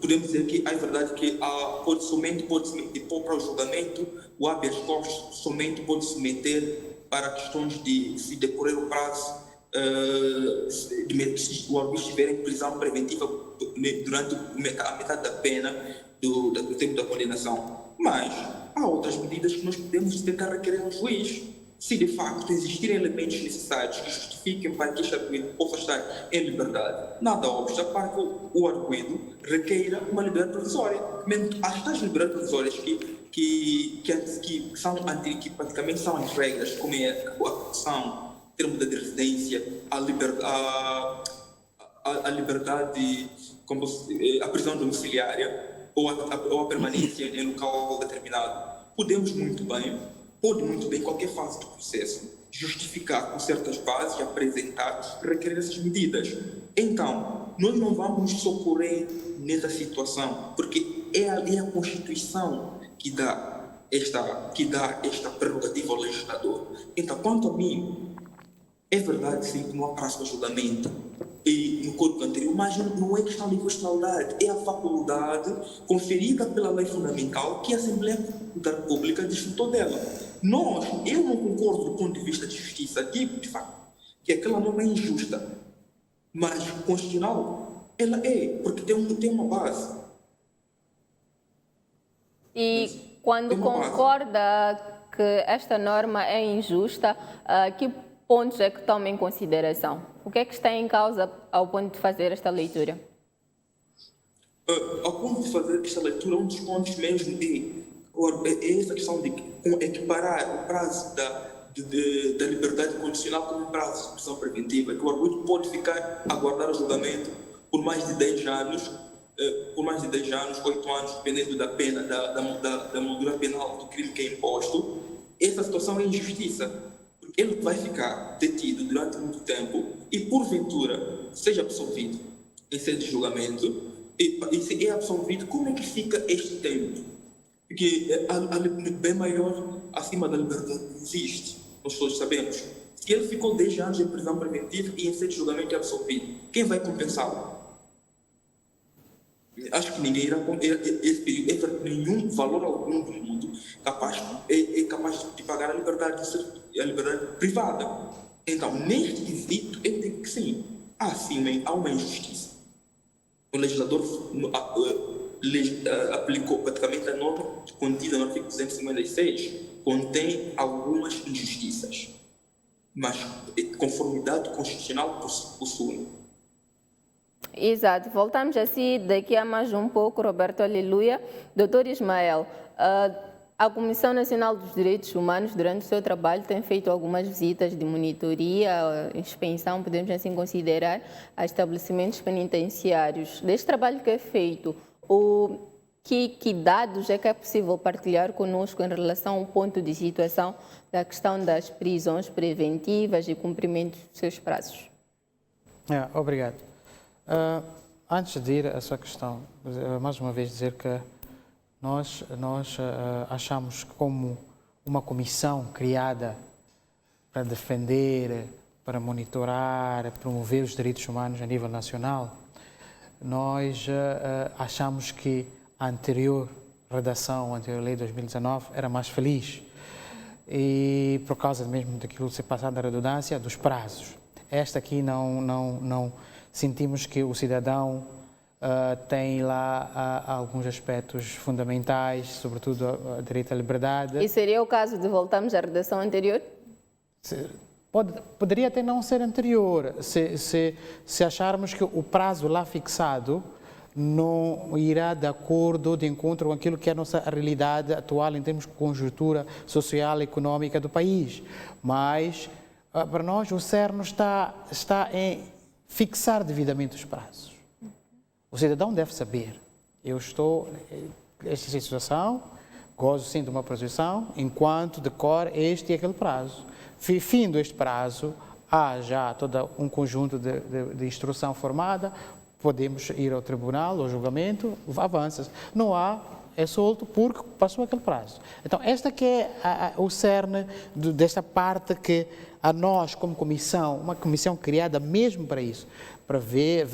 podemos dizer que é verdade que pode somente depois para o julgamento, o habeas corpus somente pode se meter para questões de se decorrer o prazo o arguido estiver em prisão preventiva durante a metade da pena do tempo da condenação. Mas há outras medidas que nós podemos tentar requerer ao juiz. Se de facto existirem elementos necessários que justifiquem para que este arguido possa estar em liberdade, nada obsta para que o arguido requeira uma liberdade provisória. As tais liberdades provisórias que praticamente são as regras, como é a corrupção, termo de residência, a liberdade, a prisão domiciliária ou a permanência em local determinado, pode muito bem, qualquer fase do processo, justificar com certas bases, apresentar, requerer essas medidas. Então, nós não vamos socorrer nessa situação, porque é a Constituição que dá esta prerrogativa ao legislador. Então, quanto a mim, é verdade sim que não há prazo para julgamento e no Código anterior, mas não é questão de constitucionalidade, é a faculdade conferida pela lei fundamental que a Assembleia da República desfrutou dela. Eu não concordo do ponto de vista de justiça, de facto, que aquela norma é injusta, mas constitucional ela é, porque tem uma base. E quando concorda que esta norma é injusta, que pontos é que toma em consideração? O que é que está em causa ao ponto de fazer esta leitura? Ao ponto de fazer esta leitura, um dos pontos mesmo é essa questão de equiparar o prazo da liberdade condicional com um prazo de prisão preventiva, que o arguido pode ficar a aguardar o julgamento por mais de 10 anos, 8 anos, dependendo da pena, da moldura penal do crime que é imposto. Essa situação é injustiça. Ele vai ficar detido durante muito tempo e, porventura, seja absolvido em sede de julgamento. E se é absolvido, como é que fica este tempo? Porque a bem maior acima da liberdade não existe. Nós todos sabemos. Se ele ficou 10 anos em prisão preventiva e em sede de julgamento é absolvido, quem vai compensá-lo? Acho que ninguém irá esse período, nenhum valor algum do mundo é capaz de pagar a liberdade privada. Então, neste quesito, eu digo que sim, há uma injustiça. O legislador aplicou praticamente a norma contida no artigo 256, contém algumas injustiças, mas conformidade constitucional possui. Exato. Voltamos assim daqui a mais um pouco, Roberto, aleluia. Doutor Ismael, a Comissão Nacional dos Direitos Humanos, durante o seu trabalho, tem feito algumas visitas de monitoria, inspeção, podemos assim considerar, a estabelecimentos penitenciários. Deste trabalho que é feito, que dados é que é possível partilhar conosco em relação ao ponto de situação da questão das prisões preventivas e cumprimento dos seus prazos? Obrigado. Antes de ir à sua questão, mais uma vez dizer que nós achamos que como uma comissão criada para defender, para monitorar, promover os direitos humanos a nível nacional, nós achamos que a anterior redação, a anterior lei de 2019, era mais feliz. E por causa mesmo daquilo que se passa da redundância, dos prazos. Esta aqui não sentimos que o cidadão tem lá alguns aspectos fundamentais, sobretudo o direito à liberdade. E seria o caso de voltarmos à redação anterior? Poderia até não ser anterior, se acharmos que o prazo lá fixado não irá de encontro com aquilo que é a nossa realidade atual em termos de conjuntura social e económica do país. Mas, para nós, o cerne está em fixar devidamente os prazos. O cidadão deve saber, eu estou nesta situação, gozo sim de uma posição, enquanto decorre este e aquele prazo. Findo este prazo, há já todo um conjunto de instrução formada, podemos ir ao tribunal, ao julgamento, avança. Não há, é solto porque passou aquele prazo. Então, esta que é o cerne desta parte que a nós, como comissão, uma comissão criada mesmo para isso, para ver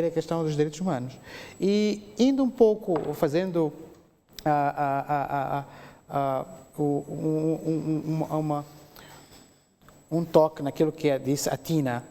a questão dos direitos humanos. E indo um pouco, fazendo um toque naquilo que disse a Tina.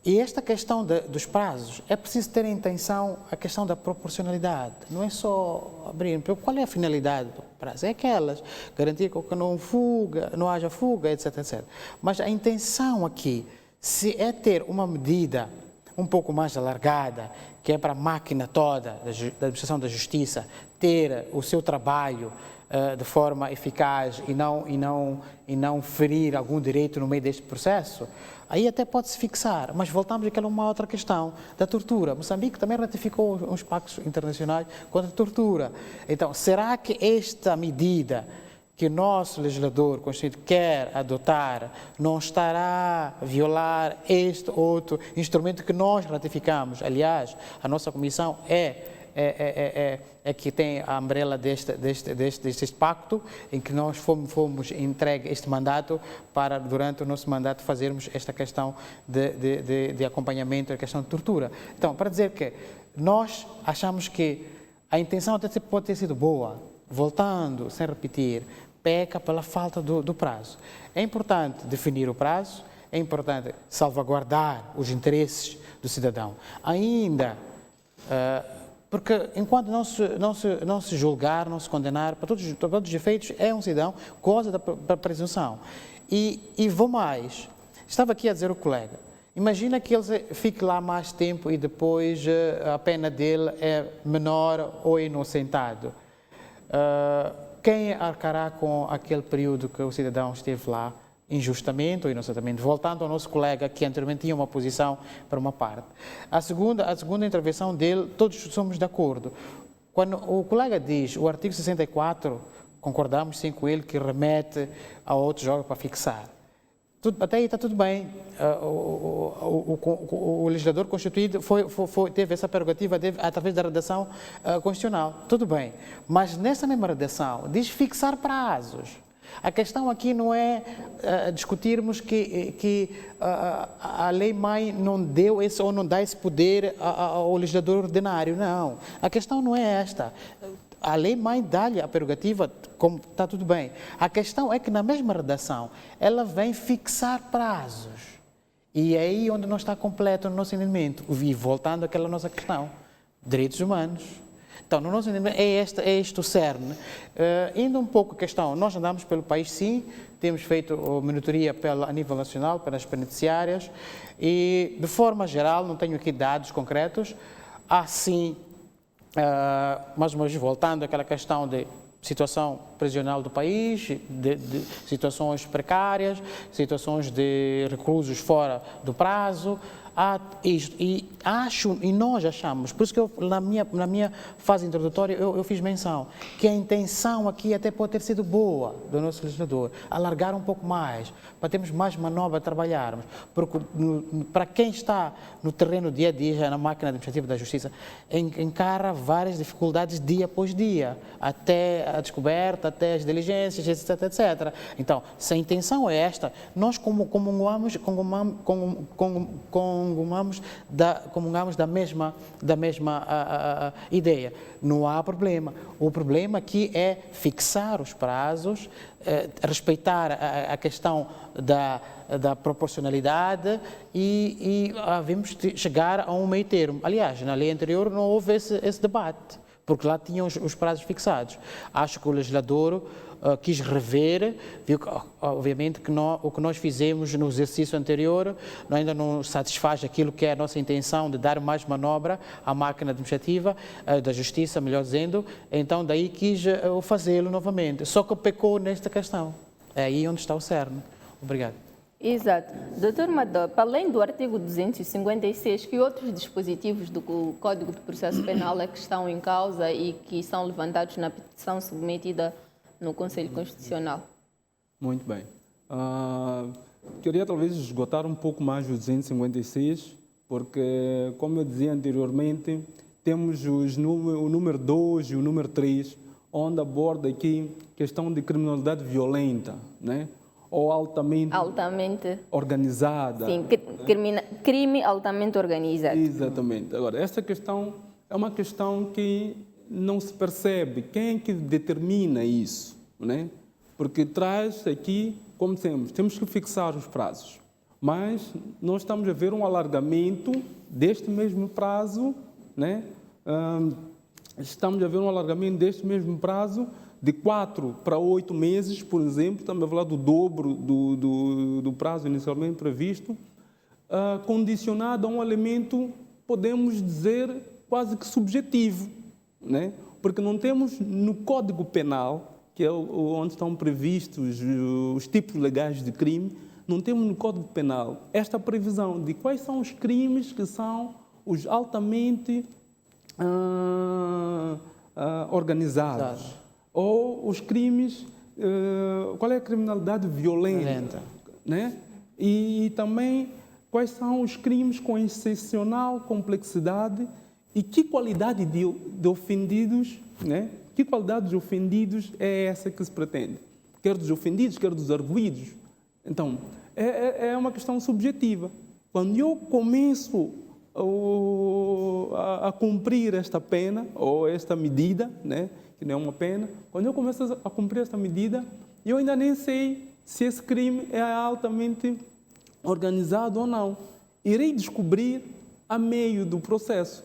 E esta questão dos prazos, é preciso ter em atenção a questão da proporcionalidade. Não é só abrir, porque qual é a finalidade do prazo? É aquelas, garantir que não haja fuga, etc, etc. Mas a intenção aqui, se é ter uma medida um pouco mais alargada, que é para a máquina toda da administração da justiça ter o seu trabalho de forma eficaz e não ferir algum direito no meio deste processo, aí até pode-se fixar. Mas voltamos àquela uma outra questão da tortura. Moçambique também ratificou uns pactos internacionais contra a tortura. Então, será que esta medida que o nosso legislador constitucional quer adotar não estará a violar este outro instrumento que nós ratificamos? Aliás, a nossa comissão é que tem a umbrella deste pacto, em que nós fomos entregue este mandato para, durante o nosso mandato, fazermos esta questão de acompanhamento, a questão de tortura. Então, para dizer que nós achamos que a intenção até pode ter sido boa, voltando, sem repetir, peca pela falta do prazo. É importante definir o prazo, é importante salvaguardar os interesses do cidadão. Ainda, porque enquanto não se julgar, não se condenar, para todos os efeitos, é um cidadão, goza da presunção. E vou mais, estava aqui a dizer o colega, imagina que ele fique lá mais tempo e depois a pena dele é menor ou inocentado. Quem arcará com aquele período que o cidadão esteve lá injustamente ou inocentemente? Voltando ao nosso colega que anteriormente tinha uma posição para uma parte. A segunda intervenção dele, todos somos de acordo. Quando o colega diz o artigo 64, concordamos sim com ele que remete a outros jogos para fixar. Até aí está tudo bem. O legislador constituído teve essa prerrogativa através da redação constitucional. Tudo bem. Mas nessa mesma redação diz fixar prazos. A questão aqui não é discutirmos que a lei-mãe não deu esse ou não dá esse poder ao legislador ordinário. Não. A questão não é esta. A lei-mãe dá-lhe a prerrogativa, como está tudo bem. A questão é que na mesma redação ela vem fixar prazos. E é aí onde não está completo o nosso entendimento. E voltando àquela nossa questão, direitos humanos. Então, no nosso entendimento, é este o cerne. Indo um pouco a questão, nós andamos pelo país, sim, temos feito monitoria a nível nacional, pelas penitenciárias, e de forma geral, não tenho aqui dados concretos, há sim, mais uma vez voltando àquela questão de situação prisional do país, de situações precárias, situações de reclusos fora do prazo, e nós achamos, por isso que na minha fase introdutória eu fiz menção, que a intenção aqui até pode ter sido boa do nosso legislador, alargar um pouco mais, para termos mais manobra a trabalharmos, porque para quem está no terreno dia a dia, já na máquina administrativa da justiça, encara várias dificuldades dia após dia, até a descoberta, até as diligências, etc, etc. Então, se a intenção é esta, nós comungamos da mesma ideia. Não há problema. O problema aqui é fixar os prazos, respeitar a questão da proporcionalidade e havemos de chegar a um meio termo. Aliás, na lei anterior não houve esse debate, porque lá tinham os prazos fixados. Acho que o legislador quis rever, viu que, obviamente, que o que nós fizemos no exercício anterior ainda não satisfaz aquilo que é a nossa intenção de dar mais manobra à máquina administrativa da justiça, melhor dizendo, então daí quis fazê-lo novamente, só que pecou nesta questão. É aí onde está o cerne. Obrigado. Exato. Doutor Madó, para além do artigo 256, que outros dispositivos do Código de Processo Penal é que estão em causa e que são levantados na petição submetida no Conselho Constitucional? Muito bem. Queria talvez esgotar um pouco mais o 256, porque, como eu dizia anteriormente, temos o número 2 e o número 3, onde aborda aqui questão de criminalidade violenta, né? Ou altamente organizada. Sim, crime altamente organizado. Exatamente. Agora, essa questão é uma questão que não se percebe quem é que determina isso, né? Porque traz aqui como temos que fixar os prazos, mas nós estamos a ver um alargamento deste mesmo prazo, né? Estamos a ver um alargamento deste mesmo prazo de 4 para 8 meses, por exemplo, estamos a falar do dobro do prazo inicialmente previsto, condicionado a um elemento, podemos dizer, quase que subjetivo, né? Porque não temos no Código Penal, que é onde estão previstos os tipos legais de crime, não temos no Código Penal esta previsão de quais são os crimes que são os altamente organizados, ou os crimes, qual é a criminalidade violenta. Né? E também quais são os crimes com excepcional complexidade e que qualidade de ofendidos, né? Que qualidade de ofendidos é essa que se pretende? Quer dos ofendidos, quer dos arguidos. Então, é uma questão subjetiva. Quando eu começo a cumprir esta pena, ou esta medida, né? Que não é uma pena, quando eu começo a cumprir esta medida, eu ainda nem sei se esse crime é altamente organizado ou não. Irei descobrir a meio do processo.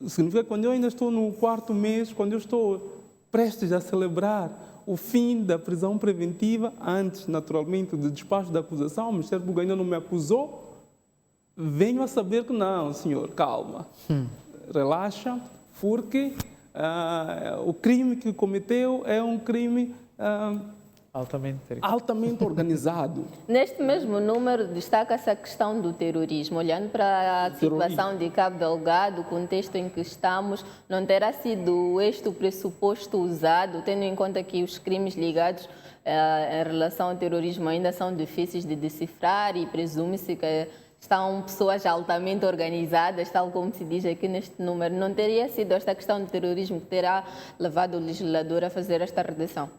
Significa que quando eu ainda estou no 4º mês, quando eu estou prestes a celebrar o fim da prisão preventiva, antes, naturalmente, do despacho da acusação, o Ministério Público ainda não me acusou, venho a saber que não, senhor, calma, relaxa, porque o crime que cometeu é um crime altamente organizado. Neste mesmo número destaca-se a questão do terrorismo. Olhando para a situação de Cabo Delgado, o contexto em que estamos, não terá sido este o pressuposto usado, tendo em conta que os crimes ligados em relação ao terrorismo ainda são difíceis de decifrar e presume-se que estão pessoas altamente organizadas, tal como se diz aqui neste número. Não teria sido esta questão do terrorismo que terá levado o legislador a fazer esta redação?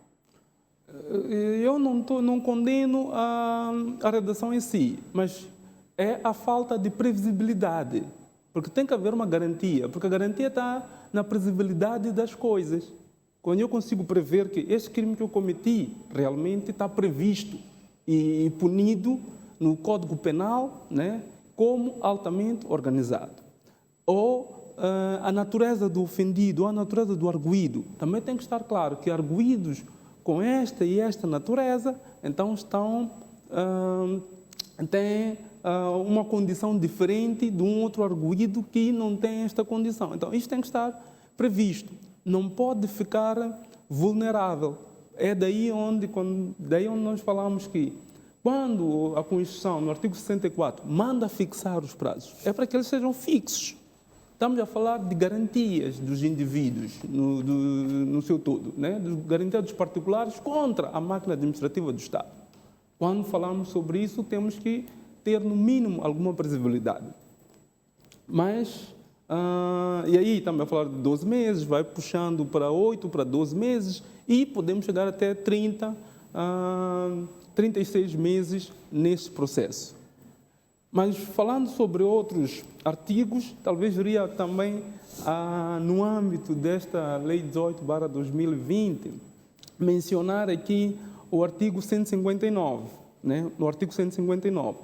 Eu não condeno a redação em si, mas é a falta de previsibilidade, porque tem que haver uma garantia, porque a garantia está na previsibilidade das coisas. Quando eu consigo prever que este crime que eu cometi realmente está previsto e punido no Código Penal, né, como altamente organizado. Ou a natureza do ofendido, ou a natureza do arguido. Também tem que estar claro que arguidos com esta e esta natureza, então têm uma condição diferente de um outro arguido que não tem esta condição. Então, isto tem que estar previsto. Não pode ficar vulnerável. É daí onde nós falamos que, quando a Constituição, no artigo 64, manda fixar os prazos, é para que eles sejam fixos. Estamos a falar de garantias dos indivíduos no seu todo, né? De garantias dos particulares contra a máquina administrativa do Estado. Quando falamos sobre isso, temos que ter, no mínimo, alguma previsibilidade. Mas, e aí estamos a falar de 12 meses, vai puxando para 8, para 12 meses, e podemos chegar até 36 meses nesse processo. Mas, falando sobre outros artigos, talvez iria também, no âmbito desta Lei 18/2020, mencionar aqui o artigo 159, né? No artigo 159,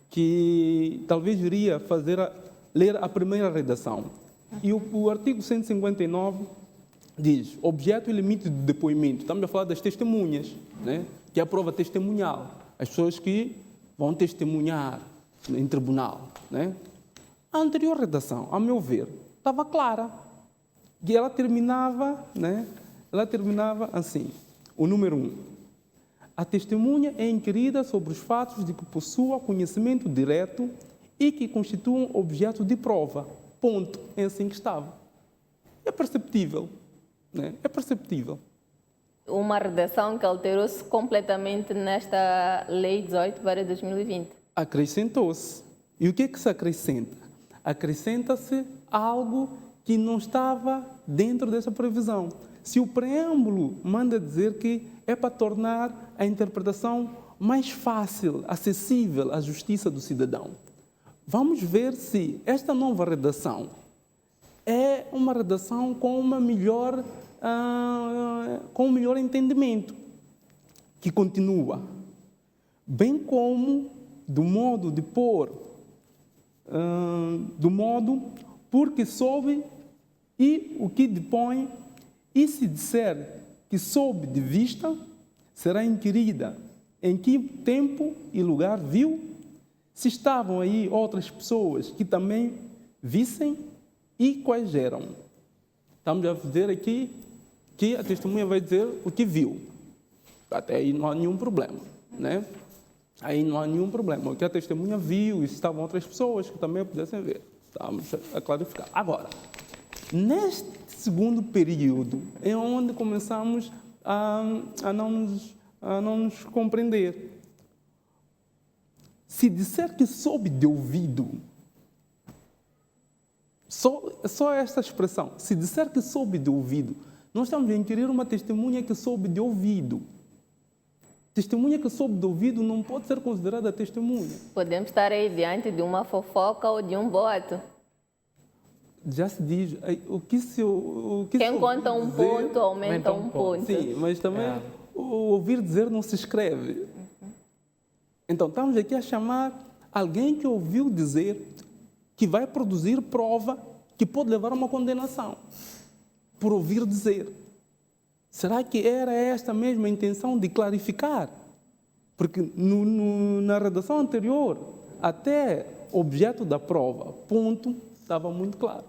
que talvez iria ler a primeira redação. E o artigo 159 diz: objeto e limite do depoimento. Estamos a falar das testemunhas, né? Que é a prova testemunhal. As pessoas que vão testemunhar em tribunal, né? A anterior redação, a meu ver, estava clara. E ela terminava, né? Ela terminava assim: o número 1. A testemunha é inquirida sobre os fatos de que possua conhecimento direto e que constituam objeto de prova. Ponto. É assim que estava. É perceptível, né? É perceptível. Uma redação que alterou-se completamente nesta Lei 18/2020. Acrescentou-se. E o que é que se acrescenta? Acrescenta-se algo que não estava dentro dessa previsão. Se o preâmbulo manda dizer que é para tornar a interpretação mais fácil, acessível à justiça do cidadão, vamos ver se esta nova redação é uma redação com um melhor entendimento, que continua. bem como do modo de pôr, do modo porque soube e o que depõe, e se disser que soube de vista, será inquirida em que tempo e lugar viu, se estavam aí outras pessoas que também vissem e quais eram. Estamos a dizer aqui que a testemunha vai dizer o que viu. Até aí não há nenhum problema, né? Aí não há nenhum problema. O que a testemunha viu e se estavam outras pessoas que também pudessem ver. Estamos a clarificar. Agora, neste segundo período é onde começamos a não nos compreender. Se disser que soube de ouvido, só esta expressão, se disser que soube de ouvido, nós estamos a inquirir uma testemunha que soube de ouvido. Testemunha que soube de ouvido não pode ser considerada testemunha. Podemos estar aí diante de uma fofoca ou de um boato. Já se diz, Quem conta um ponto aumenta um ponto. Sim, mas também o ouvir dizer não se escreve. Então, estamos aqui a chamar alguém que ouviu dizer que vai produzir prova que pode levar a uma condenação, por ouvir dizer. Será que era esta mesma a intenção de clarificar? Porque na redação anterior, até objeto da prova, ponto, estava muito claro.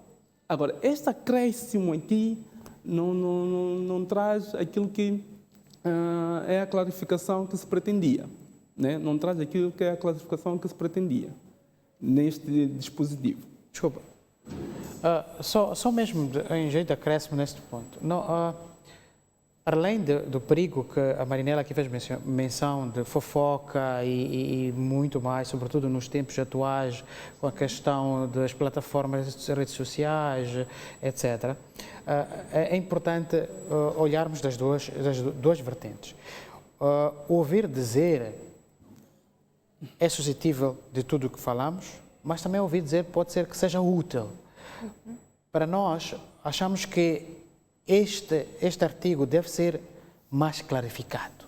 Agora, este acréscimo aqui não traz aquilo que é a clarificação que se pretendia. Né? Não traz aquilo que é a classificação que se pretendia neste dispositivo. Desculpa. Só mesmo em jeito de acréscimo neste ponto. Além do perigo que a Marinela aqui fez menção de fofoca e muito mais, sobretudo nos tempos atuais, com a questão das plataformas de redes sociais, etc., é importante olharmos das duas vertentes. Ouvir dizer é suscetível de tudo o que falamos, mas também ouvir dizer pode ser que seja útil. Para nós, achamos que este artigo deve ser mais clarificado.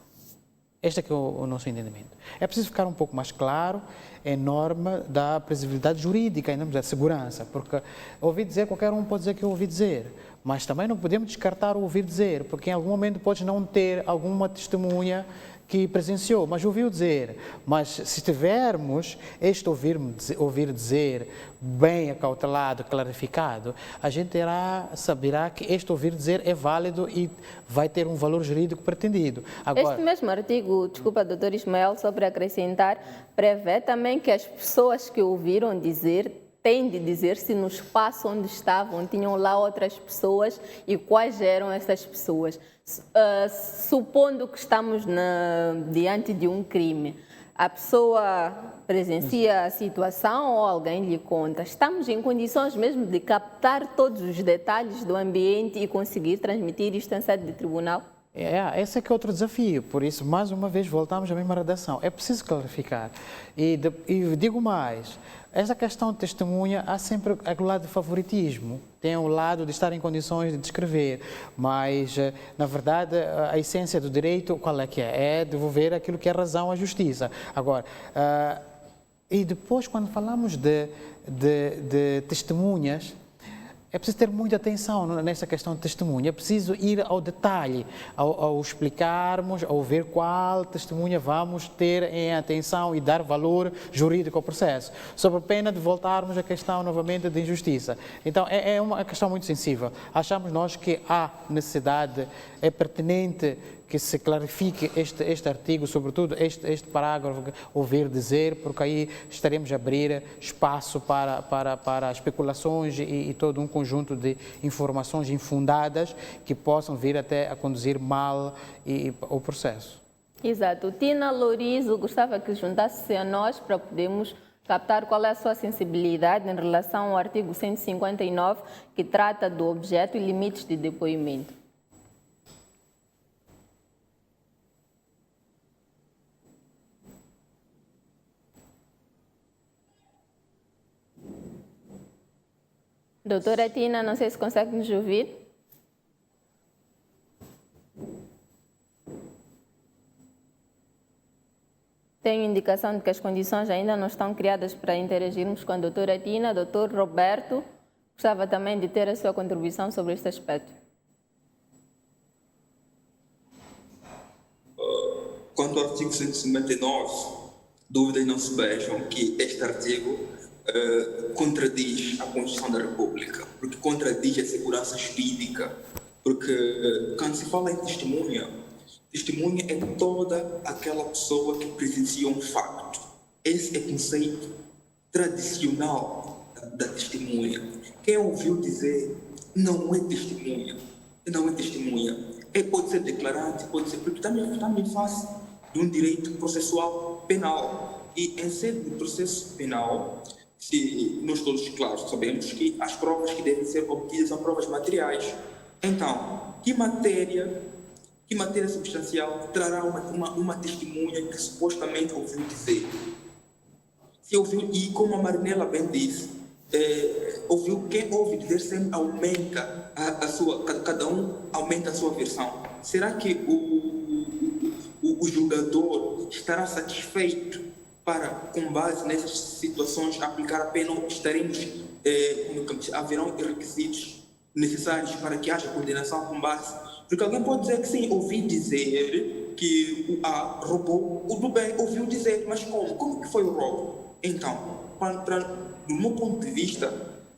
Este é que é o nosso entendimento. É preciso ficar um pouco mais claro em norma da previsibilidade jurídica, em termos da segurança, porque ouvir dizer, qualquer um pode dizer que eu ouvi dizer, mas também não podemos descartar o ouvir dizer, porque em algum momento pode não ter alguma testemunha que presenciou, mas ouviu dizer. Mas se tivermos este ouvir dizer bem acautelado, clarificado, a gente saberá que este ouvir dizer é válido e vai ter um valor jurídico pretendido. Agora, este mesmo artigo, desculpa, doutor Ismael, só para acrescentar, prevê também que as pessoas que ouviram dizer têm de dizer se no espaço onde estavam tinham lá outras pessoas e quais eram essas pessoas. Supondo que estamos diante de um crime, a pessoa presencia a situação ou alguém lhe conta. Estamos em condições mesmo de captar todos os detalhes do ambiente e conseguir transmitir isto em sede de tribunal? Esse é que é outro desafio, por isso, mais uma vez, voltamos à mesma redação. É preciso clarificar. E digo mais, essa questão de testemunha, há sempre o lado de favoritismo. Tem o lado de estar em condições de descrever, mas, na verdade, a essência do direito, qual é que é? É devolver aquilo que é razão à justiça. Agora, e depois, quando falamos de testemunhas, é preciso ter muita atenção nessa questão de testemunha, é preciso ir ao detalhe, ao explicarmos, ao ver qual testemunha vamos ter em atenção e dar valor jurídico ao processo, sob a pena de voltarmos à questão novamente de injustiça. Então, é uma questão muito sensível. Achamos nós que há necessidade, é pertinente que se clarifique este artigo, sobretudo este parágrafo, ouvir dizer, porque aí estaremos a abrir espaço para especulações e todo um conjunto de informações infundadas que possam vir até a conduzir mal o processo. Exato. Tina Lourizo gostava que juntasse a nós para podermos captar qual é a sua sensibilidade em relação ao artigo 159, que trata do objeto e limites de depoimento. Doutora Tina, não sei se consegue nos ouvir. Tenho indicação de que as condições ainda não estão criadas para interagirmos com a doutora Tina. Doutor Roberto, gostava também de ter a sua contribuição sobre este aspecto. Quanto ao artigo 159, dúvidas não se vejam que este artigo contradiz a Constituição da República, porque contradiz a segurança jurídica, porque quando se fala em testemunha é toda aquela pessoa que presenciou um facto. Esse é o conceito tradicional da testemunha. Quem ouviu dizer não é testemunha, pode ser declarante, pode ser, porque também faz de um direito processual penal. E em sede de processo penal, se nós todos, claro, sabemos que as provas que devem ser obtidas são provas materiais. Então, que matéria substancial trará uma testemunha que supostamente ouviu dizer? Se ouviu, e como a Marinela bem disse, quem ouve dizer sempre aumenta cada um aumenta a sua versão. Será que o julgador estará satisfeito para, com base nessas situações, aplicar a pena, ou haverão requisitos necessários para que haja condenação com base? Porque alguém pode dizer que sim, ouvi dizer que o A roubou, o do B ouviu dizer, mas como? Como que foi o roubo? Então, do meu ponto de vista,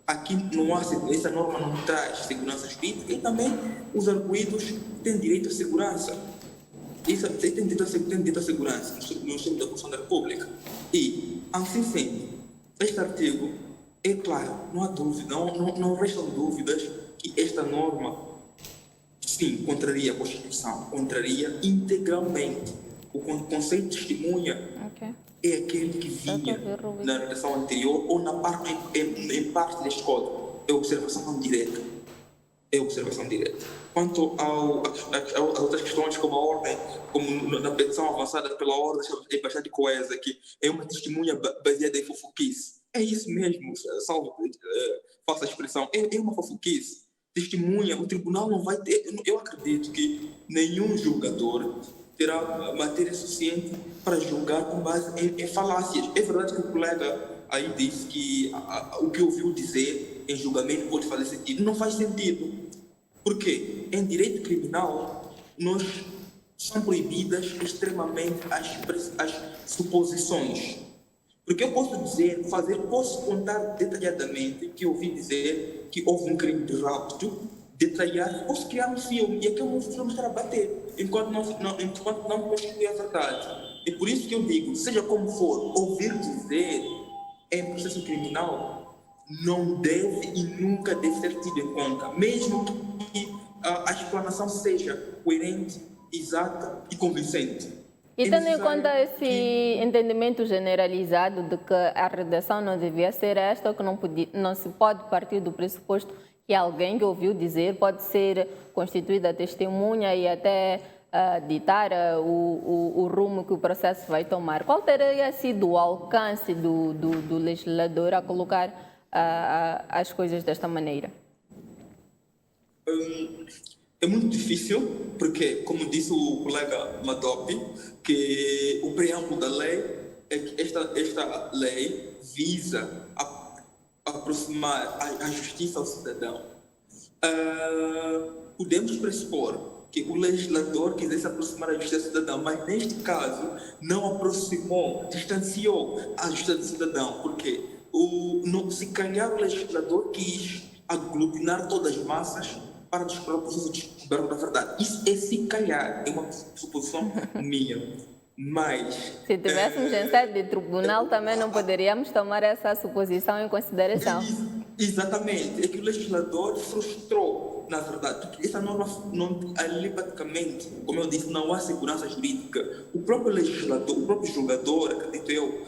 aqui não há, essa norma não traz segurança jurídica, e também os arguidos têm direito à segurança. Isso tem direito à segurança no sistema da Constituição da República. E, assim sendo, este artigo é claro, não há dúvida, não restam dúvidas que esta norma, sim, contraria a Constituição, contraria integralmente. O conceito de testemunha é aquele que vinha na redação anterior ou em parte deste código. É observação direta. Quanto às outras questões, como a ordem, como na petição avançada pela ordem, é bastante coesa, que é uma testemunha baseada em fofoquice. É isso mesmo, faça a expressão, é uma fofoquice. Testemunha, o tribunal não vai ter, eu acredito que nenhum julgador terá matéria suficiente para julgar com base em falácias. É verdade que o colega aí disse que o que ouviu dizer em julgamento pode fazer sentido. Não faz sentido. Por quê? Em direito criminal, são proibidas extremamente as suposições. Porque eu posso contar detalhadamente que ouvi dizer que houve um crime de rapto, detalhar, posso criar um filme, e aquele filme estará a bater, enquanto não constitui a verdade. É por isso que eu digo, seja como for, ouvir dizer em processo criminal não deve e nunca deve ser tido em conta, mesmo que a explanação seja coerente, exata e convincente. E tendo em conta esse entendimento generalizado de que a redação não devia ser esta, ou que não se pode partir do pressuposto que alguém que ouviu dizer pode ser constituída testemunha e até ditar o rumo que o processo vai tomar, qual teria sido o alcance do legislador a colocar as coisas desta maneira? É muito difícil, porque, como disse o colega Madopi, que o preâmbulo da lei é que esta lei visa aproximar a justiça ao cidadão. Podemos pressupor que o legislador quisesse aproximar a justiça ao cidadão, mas neste caso não aproximou, distanciou a justiça do cidadão, porque se calhar o legislador quis aglutinar todas as massas para descobrir o processo de descoberta da verdade. Isso é se calhar, é uma suposição minha. Mas se tivéssemos em sede de tribunal, também não poderíamos tomar essa suposição em consideração. Exatamente. É que o legislador frustrou, na verdade, porque essa norma, ali praticamente, como eu disse, não há segurança jurídica. O próprio legislador, o próprio julgador, acredito eu,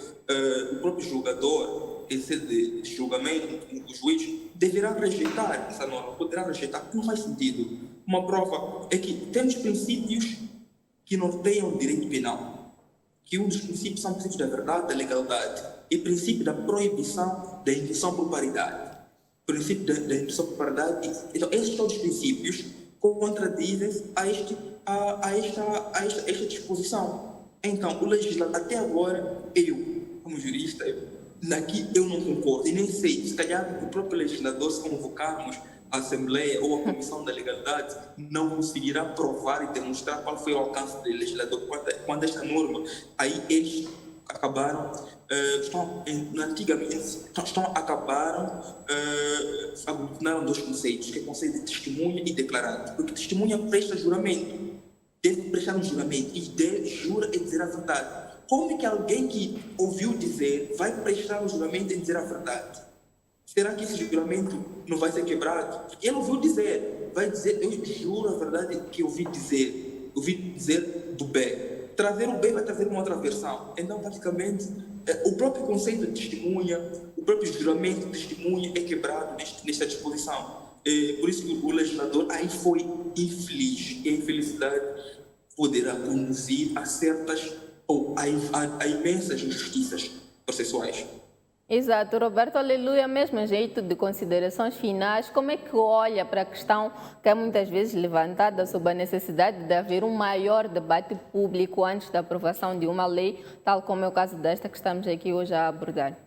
em sede de julgamento, o juiz, deverá rejeitar essa norma, poderá rejeitar, porque não faz sentido. Uma prova é que temos princípios que norteiam o direito penal, que um dos princípios são princípios da verdade, da legalidade, e o princípio da proibição da indução por paridade. O princípio da indução por paridade, então esses todos os princípios contradizem a esta disposição. Então, o legislador, até agora, eu, como jurista, eu não concordo. E nem sei, se calhar o próprio legislador, se convocarmos a Assembleia ou a Comissão da Legalidade, não conseguirá provar e demonstrar qual foi o alcance do legislador quando esta norma, aí eles acabaram, aglutinaram dois conceitos, que é o conceito de testemunha e declarante. Porque testemunha presta juramento, deve prestar um juramento e jura e dizer a verdade. Como é que alguém que ouviu dizer vai prestar um juramento e dizer a verdade? Será que esse juramento não vai ser quebrado? Ele ouviu dizer, vai dizer, eu juro a verdade que ouvi dizer do bem. Trazer o bem vai trazer uma outra versão. Então, praticamente, o próprio conceito de testemunha, o próprio juramento de testemunha é quebrado nesta disposição. Por isso que o legislador aí foi infeliz. E a infelicidade poderá conduzir a certas ou a imensas injustiças processuais. Exato, Roberto, aleluia, mesmo jeito de considerações finais, como é que olha para a questão que é muitas vezes levantada sobre a necessidade de haver um maior debate público antes da aprovação de uma lei, tal como é o caso desta que estamos aqui hoje a abordar?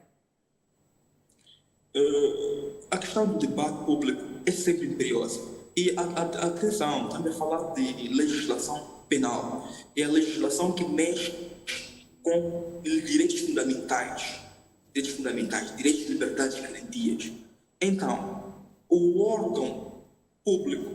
A questão do debate público é sempre imperiosa. E atenção, também falar de legislação penal. É a legislação que mexe com direitos fundamentais, direitos, liberdades e garantias. Então, o órgão público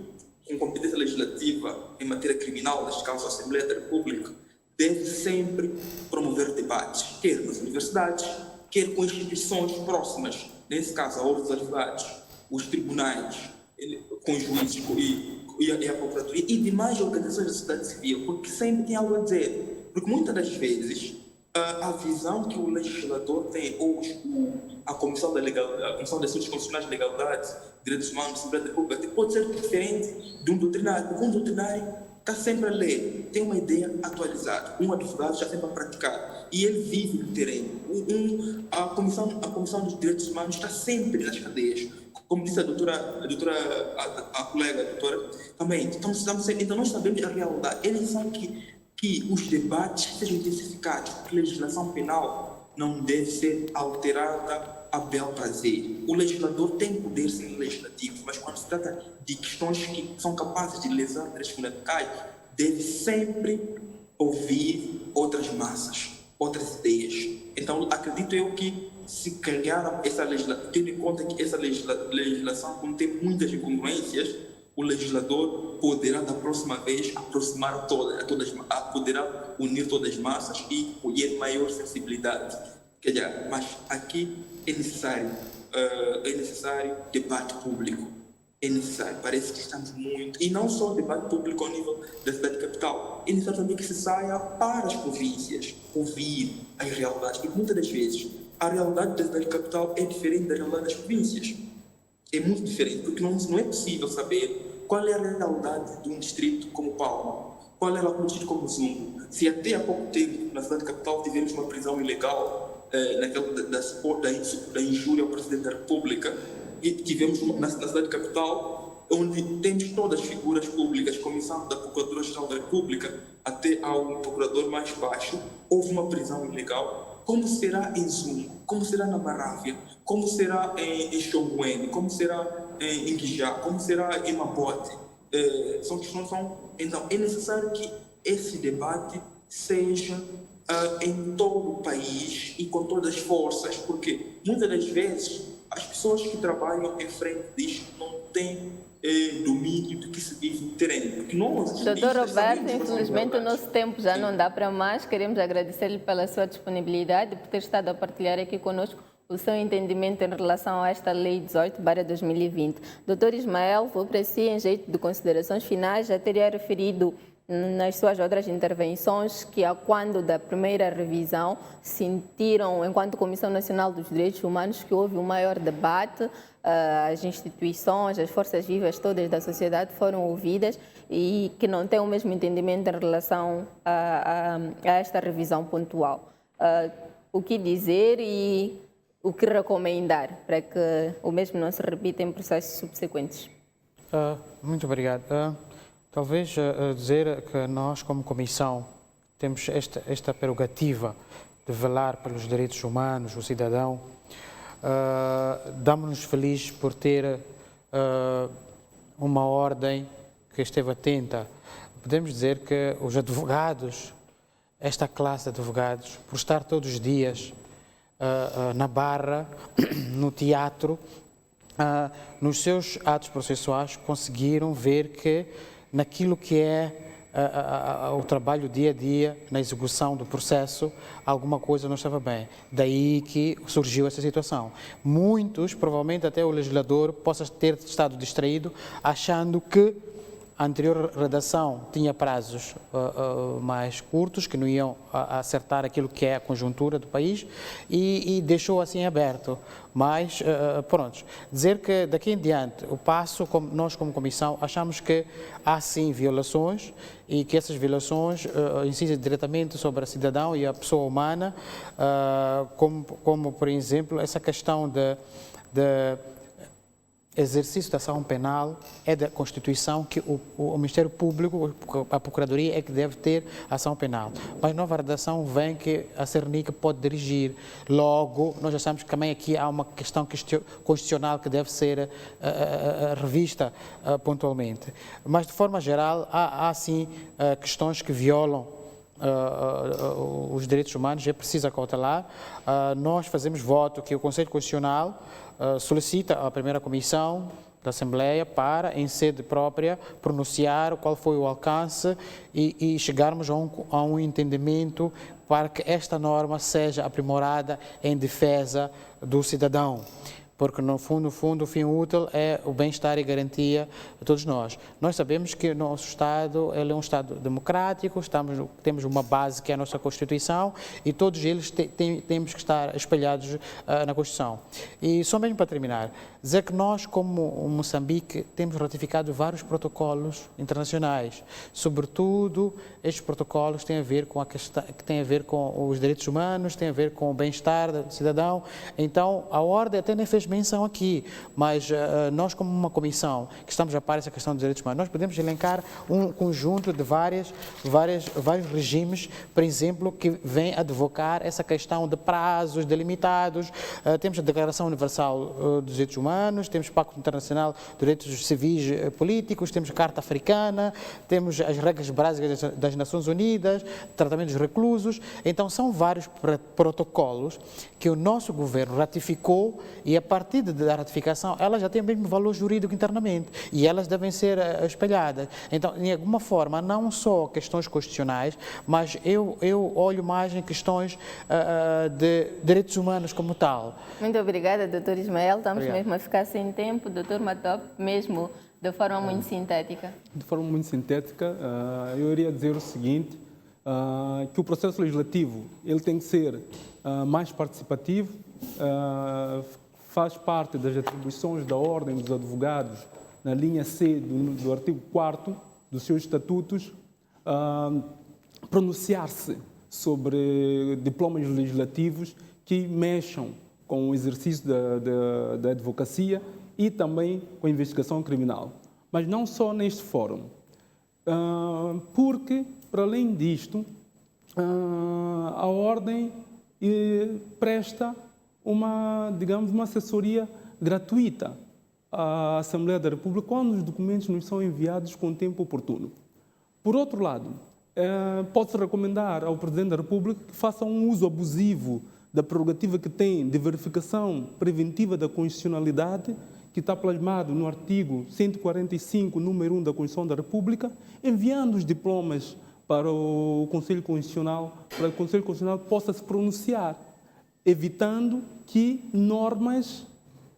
com competência legislativa em matéria criminal, neste caso a Assembleia da República, deve sempre promover debates, quer nas universidades, quer com instituições próximas, nesse caso a ordem dos advogados, os tribunais, com os juízes e a procuradoria e demais organizações da sociedade civil, porque sempre tem algo a dizer. Porque muitas das vezes a visão que o legislador tem, ou a Comissão de Assuntos Constitucionais de Legalidade, Direitos Humanos, Assembleia da República, pode ser diferente de um doutrinário, porque um doutrinário está sempre a ler, tem uma ideia atualizada, um advogado está sempre a praticar, e ele vive no terreno. A Comissão dos Direitos Humanos está sempre nas cadeias. Como disse a colega, a doutora, também. Então nós sabemos a realidade. Eles são que os debates sejam intensificados, porque a legislação penal não deve ser alterada a bel prazer. O legislador tem poder sim legislativo, mas quando se trata de questões que são capazes de lesar direitos fundamentais, deve sempre ouvir outras massas, outras ideias. Então, acredito eu que se criar essa legislação, tendo em conta que essa legislação contém muitas incongruências, o legislador poderá, da próxima vez, poderá unir todas as massas e colher maior sensibilidade. Quer dizer, mas aqui é necessário debate público. É necessário, parece que estamos muito... E não só debate público ao nível da cidade capital. É necessário também que se saia para as províncias, ouvir as realidades. E muitas das vezes, a realidade da cidade capital é diferente da realidade das províncias. É muito diferente, porque não é possível saber qual é a realidade de um distrito como Palma, qual é um distrito como Zumbo. Se até há pouco tempo, na cidade capital, tivemos uma prisão ilegal da injúria ao Presidente da República, e tivemos na cidade capital, onde temos todas as figuras públicas, começando da Procuradora-Geral da República até ao procurador mais baixo, houve uma prisão ilegal. Como será em Zumbo? Como será na Marávia? Como será em Xonguene? Como será em Guijá? Como será em Mabote? Então, é necessário que esse debate seja em todo o país e com todas as forças, porque muitas das vezes as pessoas que trabalham em frente disto não têm domínio do que se vive no terreno. Doutor Roberto, infelizmente o nosso tempo já não dá para mais. Queremos agradecer-lhe pela sua disponibilidade, por ter estado a partilhar aqui conosco o seu entendimento em relação a esta Lei 18/2020. Doutor Ismael, vou para si em jeito de considerações finais. Já teria referido nas suas outras intervenções que quando da primeira revisão sentiram, enquanto Comissão Nacional dos Direitos Humanos, que houve um maior debate, as instituições, as forças vivas todas da sociedade foram ouvidas e que não têm o mesmo entendimento em relação a esta revisão pontual. O que dizer e o que recomendar para que o mesmo não se repita em processos subsequentes? Muito obrigado. Talvez dizer que nós, como Comissão, temos esta prerrogativa de velar pelos direitos humanos, o cidadão, damos-nos felizes por ter uma ordem que esteve atenta. Podemos dizer que os advogados, esta classe de advogados, por estar todos os dias na barra, no teatro, nos seus atos processuais, conseguiram ver que naquilo que é o trabalho dia a dia, na execução do processo, alguma coisa não estava bem. Daí que surgiu essa situação. Muitos, provavelmente até o legislador, possa ter estado distraído, achando que a anterior redação tinha prazos mais curtos, que não iam acertar aquilo que é a conjuntura do país, e deixou assim aberto. Mas, pronto, dizer que daqui em diante, o passo, nós como Comissão, achamos que há sim violações e que essas violações incidem diretamente sobre a cidadão e a pessoa humana, como por exemplo, essa questão de exercício da ação penal é da Constituição que o Ministério Público, a Procuradoria é que deve ter ação penal. Mas nova redação vem que a Cernica pode dirigir. Logo, nós já sabemos que também aqui há uma questão constitucional que deve ser revista pontualmente. Mas, de forma geral, há sim questões que violam os direitos humanos, é preciso acautelar. Nós fazemos voto que o Conselho Constitucional solicita à primeira comissão da Assembleia para, em sede própria, pronunciar qual foi o alcance e chegarmos a um entendimento para que esta norma seja aprimorada em defesa do cidadão. Porque, no fundo, o fim útil é o bem-estar e garantia de todos nós. Nós sabemos que o nosso Estado ele é um Estado democrático, temos uma base que é a nossa Constituição e todos eles temos que estar espelhados na Constituição. E só mesmo para terminar, dizer que nós, como Moçambique, temos ratificado vários protocolos internacionais. Sobretudo, estes protocolos têm a ver com os direitos humanos, têm a ver com o bem-estar do cidadão. Então, a ordem até nem fez menção aqui, mas nós como uma comissão que estamos a par dessa questão dos direitos humanos, nós podemos elencar um conjunto de vários regimes, por exemplo, que vêm advocar essa questão de prazos delimitados. Temos a Declaração Universal dos Direitos Humanos, temos o Pacto Internacional de Direitos Civis e Políticos, temos a Carta Africana, temos as regras básicas das Nações Unidas, tratamento dos reclusos. Então são vários protocolos que o nosso governo ratificou e a partir da ratificação, elas já têm o mesmo valor jurídico internamente e elas devem ser espelhadas. Então, de alguma forma, não só questões constitucionais, mas eu olho mais em questões de direitos humanos como tal. Muito obrigada, Dr. Ismael. Estamos mesmo a ficar sem tempo. Dr. Matop, mesmo de forma muito sintética. De forma muito sintética, eu iria dizer o seguinte, que o processo legislativo ele tem que ser mais participativo, faz parte das atribuições da Ordem dos Advogados, na linha C do artigo 4º dos seus estatutos, pronunciar-se sobre diplomas legislativos que mexam com o exercício da advocacia e também com a investigação criminal. Mas não só neste fórum, porque, para além disto, a Ordem presta uma assessoria gratuita à Assembleia da República quando os documentos nos são enviados com tempo oportuno. Por outro lado, pode-se recomendar ao Presidente da República que faça um uso abusivo da prerrogativa que tem de verificação preventiva da constitucionalidade, que está plasmado no artigo 145, número 1 da Constituição da República, enviando os diplomas para o Conselho Constitucional, para que o Conselho Constitucional possa se pronunciar, evitando que normas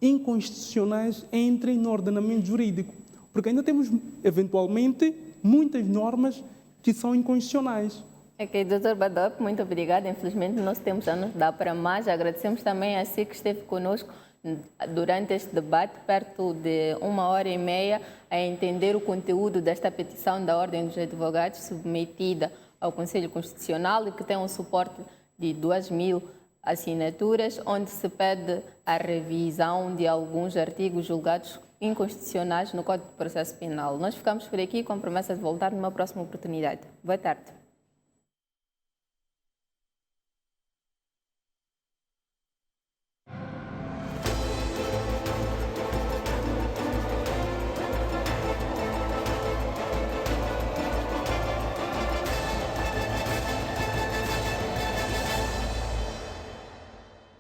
inconstitucionais entrem no ordenamento jurídico. Porque ainda temos, eventualmente, muitas normas que são inconstitucionais. Ok, Dr. Badop, muito obrigada. Infelizmente, o nosso tempo já nos dá para mais. Agradecemos também a si que esteve conosco durante este debate, perto de 1h30, a entender o conteúdo desta petição da Ordem dos Advogados submetida ao Conselho Constitucional e que tem um suporte de 2.000 assinaturas, onde se pede a revisão de alguns artigos julgados inconstitucionais no Código de Processo Penal. Nós ficamos por aqui com a promessa de voltar numa próxima oportunidade. Boa tarde.